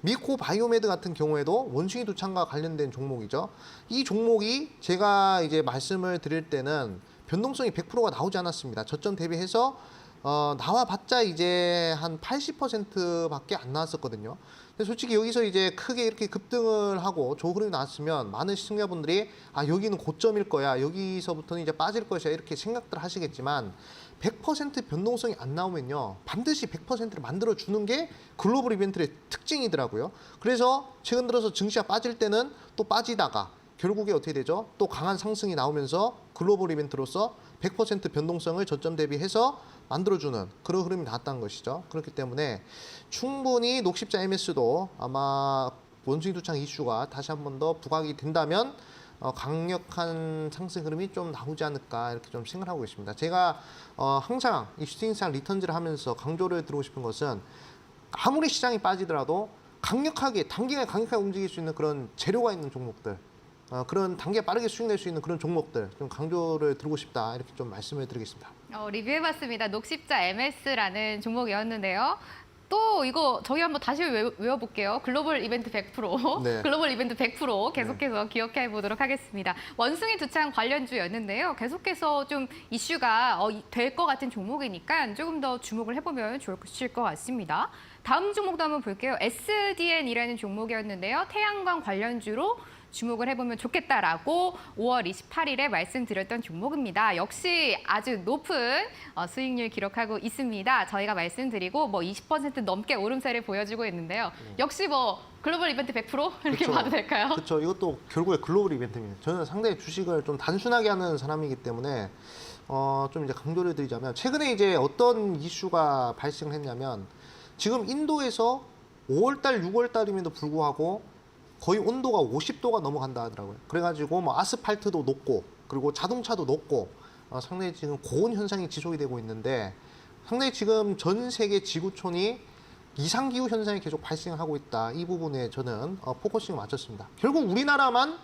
미코 바이오메드 같은 경우에도 원숭이 두창과 관련된 종목이죠. 이 종목이 제가 이제 말씀을 드릴 때는 변동성이 100%가 나오지 않았습니다. 저점 대비해서 나와봤자 이제 한 80%밖에 안 나왔었거든요. 근데 솔직히 여기서 이제 크게 이렇게 급등을 하고 좋은 흐름이 나왔으면 많은 시청자분들이 아 여기는 고점일 거야, 여기서부터는 이제 빠질 것이야 이렇게 생각들 하시겠지만 100% 변동성이 안 나오면요 반드시 100%를 만들어주는 게 글로벌 이벤트의 특징이더라고요. 그래서 최근 들어서 증시가 빠질 때는 또 빠지다가 결국에 어떻게 되죠? 또 강한 상승이 나오면서 글로벌 이벤트로서 100% 변동성을 저점 대비해서 만들어주는 그런 흐름이 나왔다는 것이죠. 그렇기 때문에 충분히 녹십자 MS도 아마 원숭이 두창 이슈가 다시 한 번 더 부각이 된다면 강력한 상승 흐름이 좀 나오지 않을까 이렇게 좀 생각하고 있습니다. 제가 항상 이 슈팅스타 리턴즈를 하면서 강조를 드리고 싶은 것은 아무리 시장이 빠지더라도 강력하게 단기간에 강력하게 움직일 수 있는 그런 재료가 있는 종목들 그런 단계 빠르게 수익 낼 수 있는 그런 종목들 좀 강조를 드리고 싶다 이렇게 좀 말씀을 드리겠습니다. 리뷰해봤습니다. 녹십자 MS라는 종목이었는데요. 또 이거 저희 한번 다시 외워볼게요. 글로벌 이벤트 100%, 네. 글로벌 이벤트 100% 계속해서 기억해 보도록 하겠습니다. 원숭이 두창 관련주였는데요. 계속해서 좀 이슈가 될 것 같은 종목이니까 조금 더 주목을 해보면 좋으실 것 같습니다. 다음 종목도 한번 볼게요. SDN이라는 종목이었는데요. 태양광 관련주로 주목을 해보면 좋겠다라고 5월 28일에 말씀드렸던 종목입니다. 역시 아주 높은 수익률 기록하고 있습니다. 저희가 말씀드리고 20% 넘게 오름세를 보여주고 있는데요. 역시 글로벌 이벤트 100% 이렇게 그쵸. 봐도 될까요? 그렇죠. 이것도 결국에 글로벌 이벤트입니다. 저는 상당히 주식을 좀 단순하게 하는 사람이기 때문에 좀 이제 강조를 드리자면 최근에 이제 어떤 이슈가 발생했냐면 지금 인도에서 5월달, 6월달임에도 불구하고 거의 온도가 50도가 넘어간다 하더라고요. 그래가지고 아스팔트도 녹고 그리고 자동차도 녹고 상당히 지금 고온 현상이 지속이 되고 있는데 상당히 지금 전 세계 지구촌이 이상기후 현상이 계속 발생하고 있다. 이 부분에 저는 포커싱을 맞췄습니다. 결국 우리나라만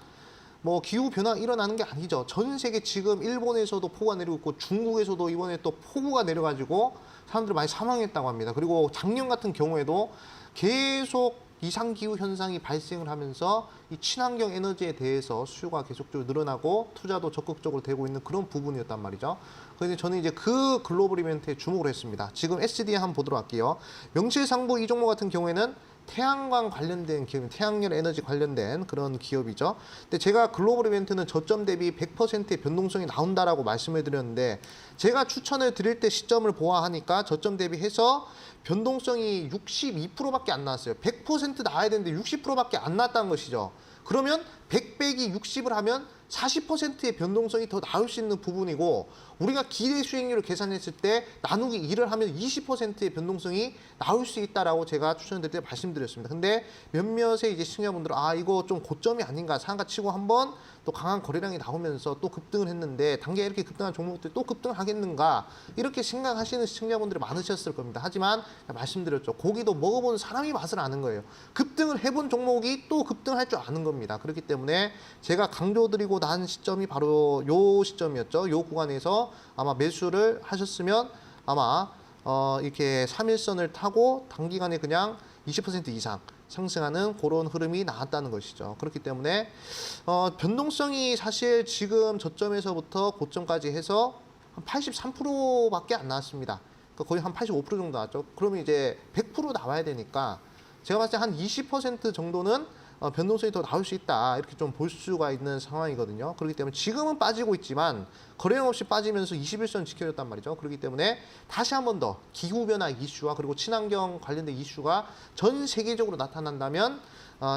기후 변화가 일어나는 게 아니죠. 전 세계 지금 일본에서도 폭우가 내리고 있고 중국에서도 이번에 또 폭우가 내려가지고 사람들이 많이 사망했다고 합니다. 그리고 작년 같은 경우에도 계속 이상기후 현상이 발생을 하면서 이 친환경 에너지에 대해서 수요가 계속적으로 늘어나고 투자도 적극적으로 되고 있는 그런 부분이었단 말이죠. 그런데 저는 이제 그 글로벌 이벤트에 주목을 했습니다. 지금 SDN 한번 보도록 할게요. 명실상부 이 종목 같은 경우에는 태양광 관련된 기업, 태양열 에너지 관련된 그런 기업이죠. 근데 제가 글로벌 이벤트는 저점 대비 100%의 변동성이 나온다라고 말씀을 드렸는데 제가 추천을 드릴 때 시점을 보아하니까 저점 대비해서 변동성이 62%밖에 안 나왔어요. 100% 나와야 되는데 60%밖에 안 나왔다는 것이죠. 그러면 100 빼기 60을 하면 40%의 변동성이 더 나올 수 있는 부분이고 우리가 기대 수익률을 계산했을 때 나누기 2를 하면 20%의 변동성이 나올 수 있다라고 제가 추천드릴 때 말씀드렸습니다. 근데 몇몇의 이제 시청자분들은 이거 좀 고점이 아닌가 상가 치고 한번 또 강한 거래량이 나오면서 또 급등을 했는데 단기에 이렇게 급등한 종목들이 또 급등을 하겠는가 이렇게 생각하시는 시청자분들이 많으셨을 겁니다. 하지만 말씀드렸죠. 고기도 먹어본 사람이 맛을 아는 거예요. 급등을 해본 종목이 또 급등할 줄 아는 겁니다. 그렇기 때문에 제가 강조드리고 난 시점이 바로 요 시점이었죠. 요 구간에서 아마 매수를 하셨으면 아마 이렇게 3일선을 타고 단기간에 그냥 20% 이상 상승하는 그런 흐름이 나왔다는 것이죠. 그렇기 때문에 변동성이 사실 지금 저점에서부터 고점까지 해서 한 83%밖에 안 나왔습니다. 그러니까 거의 한 85% 정도 나왔죠. 그러면 이제 100% 나와야 되니까 제가 봤을 때 한 20% 정도는 변동성이 더 나올 수 있다 이렇게 좀 볼 수가 있는 상황이거든요. 그렇기 때문에 지금은 빠지고 있지만 거래량 없이 빠지면서 21선 지켜졌단 말이죠. 그렇기 때문에 다시 한 번 더 기후변화 이슈와 그리고 친환경 관련된 이슈가 전 세계적으로 나타난다면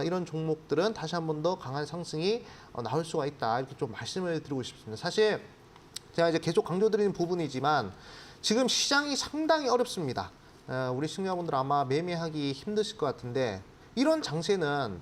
이런 종목들은 다시 한 번 더 강한 상승이 나올 수가 있다 이렇게 좀 말씀을 드리고 싶습니다. 사실 제가 이제 계속 강조드리는 부분이지만 지금 시장이 상당히 어렵습니다. 우리 시청자분들 아마 매매하기 힘드실 것 같은데 이런 장세는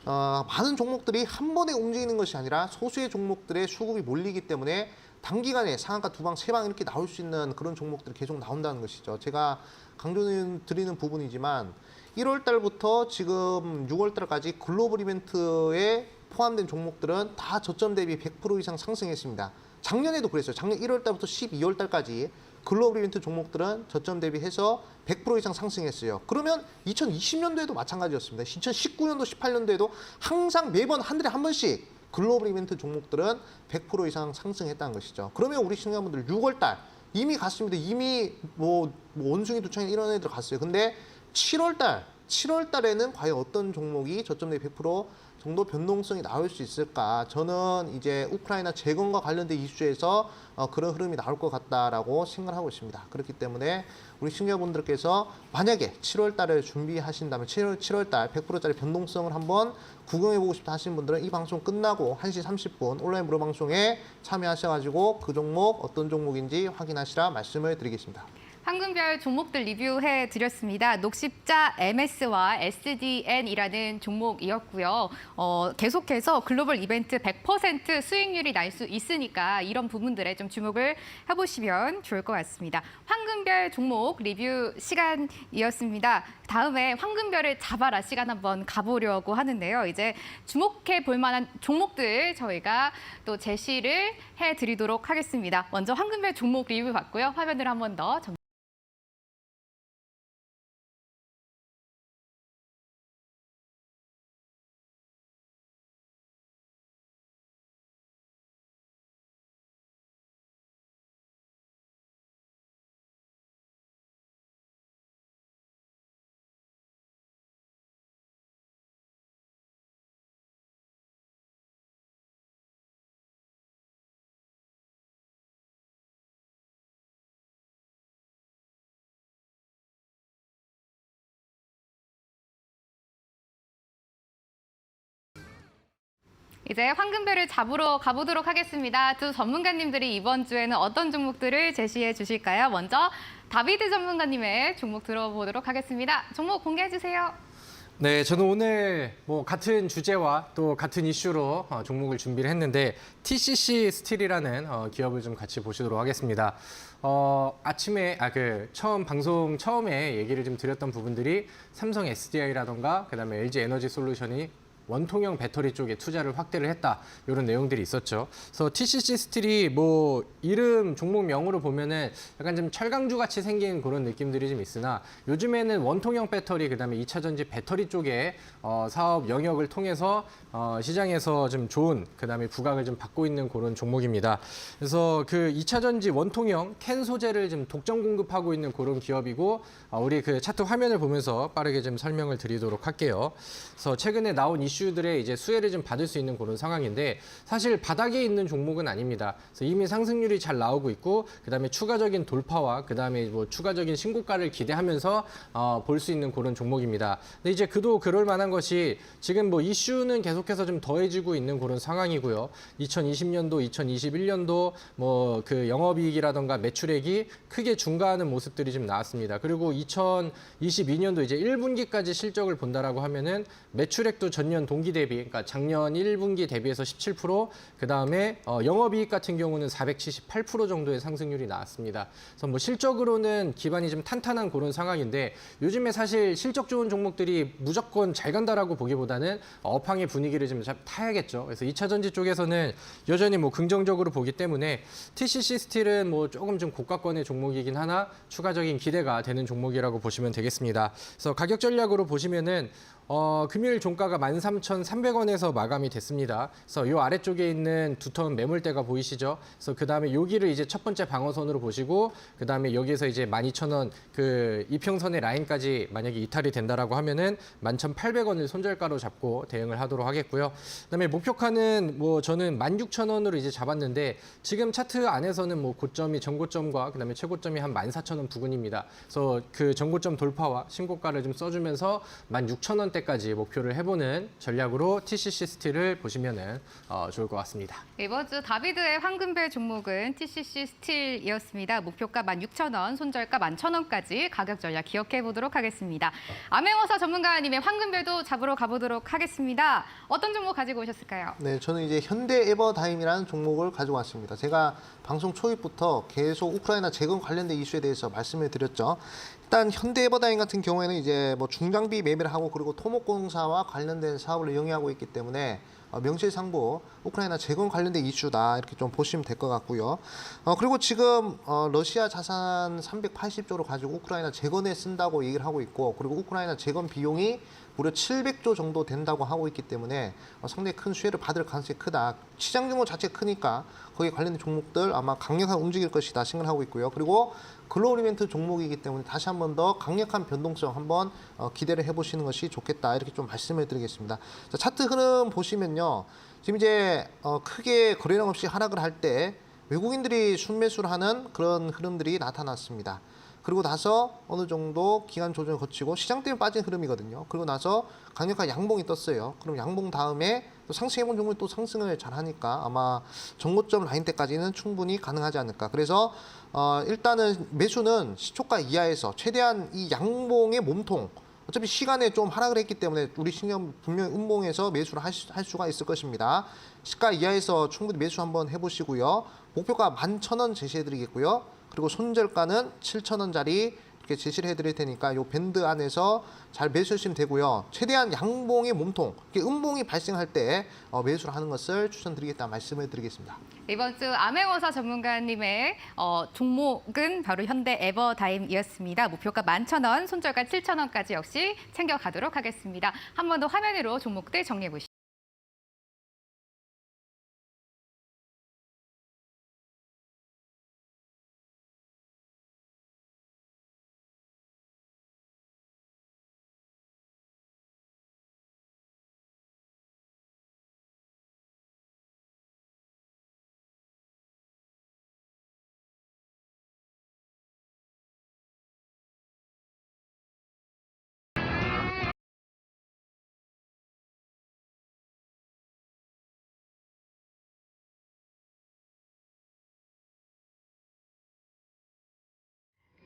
많은 종목들이 한 번에 움직이는 것이 아니라 소수의 종목들의 수급이 몰리기 때문에 단기간에 상한가 2방, 3방 이렇게 나올 수 있는 그런 종목들이 계속 나온다는 것이죠. 제가 강조드리는 부분이지만 1월 달부터 지금 6월 달까지 글로벌 이벤트에 포함된 종목들은 다 저점 대비 100% 이상 상승했습니다. 작년에도 그랬어요. 작년 1월 달부터 12월 달까지 글로벌 이벤트 종목들은 저점 대비해서 100% 이상 상승했어요. 그러면 2020년도에도 마찬가지였습니다. 2019년도, 18년도에도 항상 매번 한 달에 한 번씩 글로벌 이벤트 종목들은 100% 이상 상승했다는 것이죠. 그러면 우리 시청자분들 6월 달 이미 갔습니다. 이미 뭐 원숭이 두창 이런 애들 갔어요. 근데 7월 달에는 과연 어떤 종목이 저점 대비 100% 정도 변동성이 나올 수 있을까? 저는 이제 우크라이나 재건과 관련된 이슈에서 그런 흐름이 나올 것 같다라고 생각을 하고 있습니다. 그렇기 때문에 우리 시청자분들께서 만약에 7월 달을 준비하신다면 7월 달 100%짜리 변동성을 한번 구경해보고 싶다 하시는 분들은 이 방송 끝나고 1시 30분 온라인 무료 방송에 참여하셔가지고 그 종목 어떤 종목인지 확인하시라 말씀을 드리겠습니다. 황금별 종목들 리뷰해 드렸습니다. 녹십자 MS와 SDN이라는 종목이었고요. 계속해서 글로벌 이벤트 100% 수익률이 날 수 있으니까 이런 부분들에 좀 주목을 해보시면 좋을 것 같습니다. 황금별 종목 리뷰 시간이었습니다. 다음에 황금별을 잡아라 시간 한번 가보려고 하는데요. 이제 주목해 볼 만한 종목들 저희가 또 제시를 해드리도록 하겠습니다. 먼저 황금별 종목 리뷰 봤고요. 화면을 한번 더 이제 황금별을 잡으러 가보도록 하겠습니다. 두 전문가님들이 이번 주에는 어떤 종목들을 제시해 주실까요? 먼저 다비드 전문가님의 종목 들어보도록 하겠습니다. 종목 공개해 주세요. 네, 저는 오늘 뭐 같은 주제와 또 같은 이슈로 종목을 준비를 했는데 TCC 스틸이라는 기업을 좀 같이 보시도록 하겠습니다. 아침에 처음 방송 처음에 얘기를 좀 드렸던 부분들이 삼성 SDI라던가 그다음에 LG 에너지 솔루션이 원통형 배터리 쪽에 투자를 확대를 했다. 이런 내용들이 있었죠. 그래서 TCC 스틸이 뭐 이름 종목명으로 보면은 약간 좀 철강주 같이 생긴 그런 느낌들이 좀 있으나 요즘에는 원통형 배터리 그다음에 2차 전지 배터리 쪽에 사업 영역을 통해서 시장에서 좀 좋은 그다음에 부각을 좀 받고 있는 그런 종목입니다. 그래서 그 2차 전지 원통형 캔 소재를 좀 독점 공급하고 있는 그런 기업이고 우리 그 차트 화면을 보면서 빠르게 좀 설명을 드리도록 할게요. 그래서 최근에 나온 이슈들의 이제 수혜를 좀 받을 수 있는 그런 상황인데 사실 바닥에 있는 종목은 아닙니다. 그래서 이미 상승률이 잘 나오고 있고 그다음에 추가적인 돌파와 그다음에 뭐 추가적인 신고가를 기대하면서 볼 수 있는 그런 종목입니다. 근데 이제 그도 그럴 만한 것이 지금 뭐 이슈는 계속해서 좀 더해지고 있는 그런 상황이고요. 2020년도, 2021년도 뭐 그 영업이익이라던가 매출액이 크게 증가하는 모습들이 좀 나왔습니다. 그리고 2022년도 이제 1분기까지 실적을 본다라고 하면은 매출액도 전년 동기 대비, 그러니까 작년 1분기 대비해서 17%, 그다음에 영업이익 같은 경우는 478% 정도의 상승률이 나왔습니다. 그래서 뭐 실적으로는 기반이 좀 탄탄한 그런 상황인데 요즘에 사실 실적 좋은 종목들이 무조건 잘 간다라고 보기보다는 업황의 분위기를 좀 타야겠죠. 그래서 2차 전지 쪽에서는 여전히 뭐 긍정적으로 보기 때문에 TCC 스틸은 뭐 조금 좀 고가권의 종목이긴 하나 추가적인 기대가 되는 종목이라고 보시면 되겠습니다. 그래서 가격 전략으로 보시면은 금요일 종가가 13,300원에서 마감이 됐습니다. 그래서 이 아래쪽에 있는 두터운 매물대가 보이시죠? 그래서 그 다음에 여기를 이제 첫 번째 방어선으로 보시고 그 다음에 여기에서 이제 12,000원 그 이평선의 라인까지 만약에 이탈이 된다라고 하면은 11,800원을 손절가로 잡고 대응을 하도록 하겠고요. 그다음에 목표가는 뭐 저는 16,000원으로 이제 잡았는데 지금 차트 안에서는 뭐 고점이 전고점과 그다음에 최고점이 한 14,000원 부근입니다. 그래서 그 전고점 돌파와 신고가를 좀 써주면서 16,000원대까지 목표를 해보는 전략으로 TCC 스틸을 보시면은 좋을 것 같습니다. 이번 주 다비드의 황금별 종목은 TCC 스틸이었습니다. 목표가 16,000원, 손절가 11,000원까지 가격 전략 기억해 보도록 하겠습니다. 암행어사 전문가님의 황금별도 잡으러 가보도록 하겠습니다. 어떤 종목 가지고 오셨을까요? 네, 저는 이제 현대 에버다임이라는 종목을 가지고 왔습니다. 제가 방송 초입부터 계속 우크라이나 재건 관련된 이슈에 대해서 말씀을 드렸죠. 일단 현대 에버다임 같은 경우에는 이제 뭐 중장비 매매를 하고 그리고 토목공사와 관련된 사업을 영위하고 있기 때문에 명실상부 우크라이나 재건 관련된 이슈다 이렇게 좀 보시면 될 것 같고요. 그리고 지금 러시아 자산 380조를 가지고 우크라이나 재건에 쓴다고 얘기를 하고 있고 그리고 우크라이나 재건 비용이 무려 700조 정도 된다고 하고 있기 때문에 상당히 큰 수혜를 받을 가능성이 크다. 시장 규모 자체가 크니까 거기에 관련된 종목들 아마 강력하게 움직일 것이다 생각을 하고 있고요. 그리고 글로벌 이벤트 종목이기 때문에 다시 한 번 더 강력한 변동성 한번 기대를 해보시는 것이 좋겠다 이렇게 좀 말씀을 드리겠습니다. 자, 차트 흐름 보시면요. 지금 이제 크게 거래량 없이 하락을 할 때 외국인들이 순매수를 하는 그런 흐름들이 나타났습니다. 그리고 나서 어느 정도 기간 조정을 거치고 시장 때문에 빠진 흐름이거든요. 그리고 나서 강력한 양봉이 떴어요. 그럼 양봉 다음에 또 상승해본 종목이 또 상승을 잘 하니까 아마 전고점 라인 때까지는 충분히 가능하지 않을까. 그래서 일단은 매수는 시초가 이하에서 최대한 이 양봉의 몸통 어차피 시간에 좀 하락을 했기 때문에 우리 신경 분명히 음봉에서 매수를 할 수가 있을 것입니다. 시가 이하에서 충분히 매수 한번 해보시고요. 목표가 11,000원 제시해드리겠고요. 그리고 손절가는 7,000원짜리 이렇게 제시를 해드릴 테니까 이 밴드 안에서 잘 매수하시면 되고요. 최대한 양봉의 몸통, 음봉이 발생할 때 매수를 하는 것을 추천드리겠다 말씀을 드리겠습니다. 이번 주 암행어사 전문가님의 종목은 바로 현대 에버다임이었습니다. 목표가 11,000원, 손절가 7,000원까지 역시 챙겨가도록 하겠습니다. 한 번 더 화면으로 종목들 정리해 보시죠.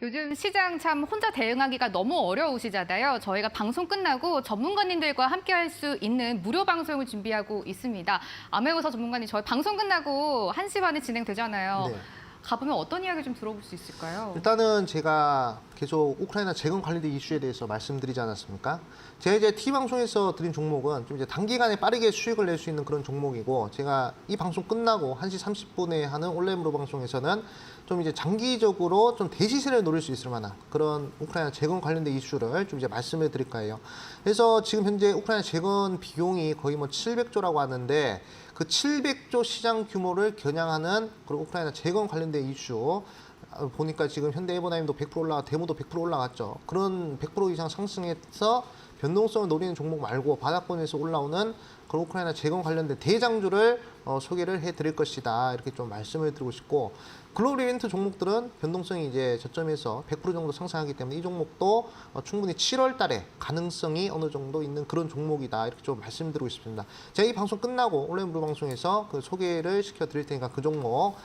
요즘 시장 참 혼자 대응하기가 너무 어려우시잖아요. 저희가 방송 끝나고 전문가님들과 함께 할 수 있는 무료 방송을 준비하고 있습니다. 암행어사 전문가님, 저희 방송 끝나고 1시 반에 진행되잖아요. 네. 가보면 어떤 이야기 좀 들어볼 수 있을까요? 일단은 제가 계속 우크라이나 재건 관련된 이슈에 대해서 말씀드리지 않았습니까? 제가 이제 T방송에서 드린 종목은 좀 이제 단기간에 빠르게 수익을 낼 수 있는 그런 종목이고 제가 이 방송 끝나고 1시 30분에 하는 온라인 무료 방송에서는 좀 이제 장기적으로 좀 대시세를 노릴 수 있을 만한 그런 우크라이나 재건 관련된 이슈를 좀 이제 말씀을 드릴 거예요. 그래서 지금 현재 우크라이나 재건 비용이 거의 뭐 700조라고 하는데 그 700조 시장 규모를 겨냥하는 그리고 우크라이나 재건 관련된 이슈 보니까 지금 현대 에버다임도 100% 올라가 대모도 100% 올라갔죠. 그런 100% 이상 상승해서 변동성을 노리는 종목 말고 바닥권에서 올라오는 그런 우크라이나 재건 관련된 대장주를 소개를 해드릴 것이다 이렇게 좀 말씀을 드리고 싶고 글로벌 이벤트 종목들은 변동성이 이제 저점에서 100% 정도 상승하기 때문에 이 종목도 충분히 7월 달에 가능성이 어느 정도 있는 그런 종목이다 이렇게 좀 말씀드리고 싶습니다. 제가 이 방송 끝나고 온라인 무료 방송에서 그 소개를 시켜 드릴 테니까 그 종목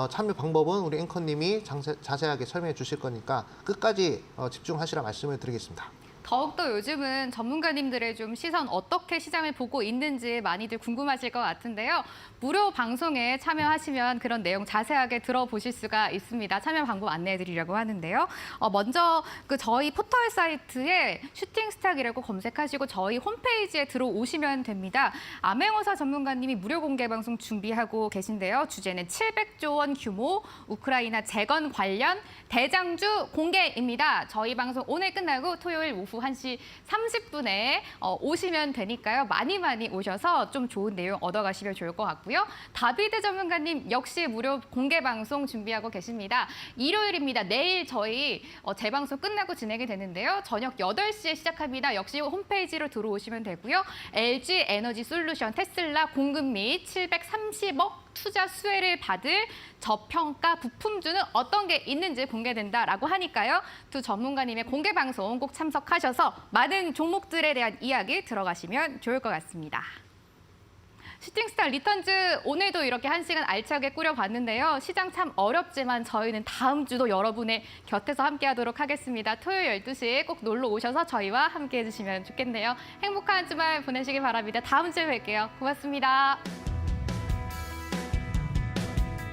참여 방법은 우리 앵커님이 자세하게 설명해 주실 거니까 끝까지 집중하시라 말씀을 드리겠습니다. 더욱더 요즘은 전문가님들의 좀 시선 어떻게 시장을 보고 있는지 많이들 궁금하실 것 같은데요. 무료 방송에 참여하시면 그런 내용 자세하게 들어보실 수가 있습니다. 참여 방법 안내해 드리려고 하는데요. 먼저 저희 포털 사이트에 슈팅스탁이라고 검색하시고 저희 홈페이지에 들어오시면 됩니다. 암행어사 전문가님이 무료 공개 방송 준비하고 계신데요. 주제는 700조 원 규모 우크라이나 재건 관련 대장주 공개입니다. 저희 방송 오늘 끝나고 토요일 오후 오후 1시 30분에 오시면 되니까요. 많이 오셔서 좀 좋은 내용 얻어가시면 좋을 것 같고요. 다비드 전문가님 역시 무료 공개 방송 준비하고 계십니다. 일요일입니다. 내일 저희 재방송 끝나고 진행이 되는데요. 저녁 8시에 시작합니다. 역시 홈페이지로 들어오시면 되고요. LG 에너지 솔루션 테슬라 공급 및 730억 투자 수혜를 받을 저평가 부품주는 어떤 게 있는지 공개된다라고 하니까요. 두 전문가님의 공개 방송 꼭 참석하셔서 많은 종목들에 대한 이야기 들어가시면 좋을 것 같습니다. 슈팅스타 리턴즈 오늘도 이렇게 1시간 알차게 꾸려봤는데요. 시장 참 어렵지만 저희는 다음 주도 여러분의 곁에서 함께하도록 하겠습니다. 토요일 12시에 꼭 놀러 오셔서 저희와 함께해 주시면 좋겠네요. 행복한 주말 보내시기 바랍니다. 다음 주에 뵐게요. 고맙습니다.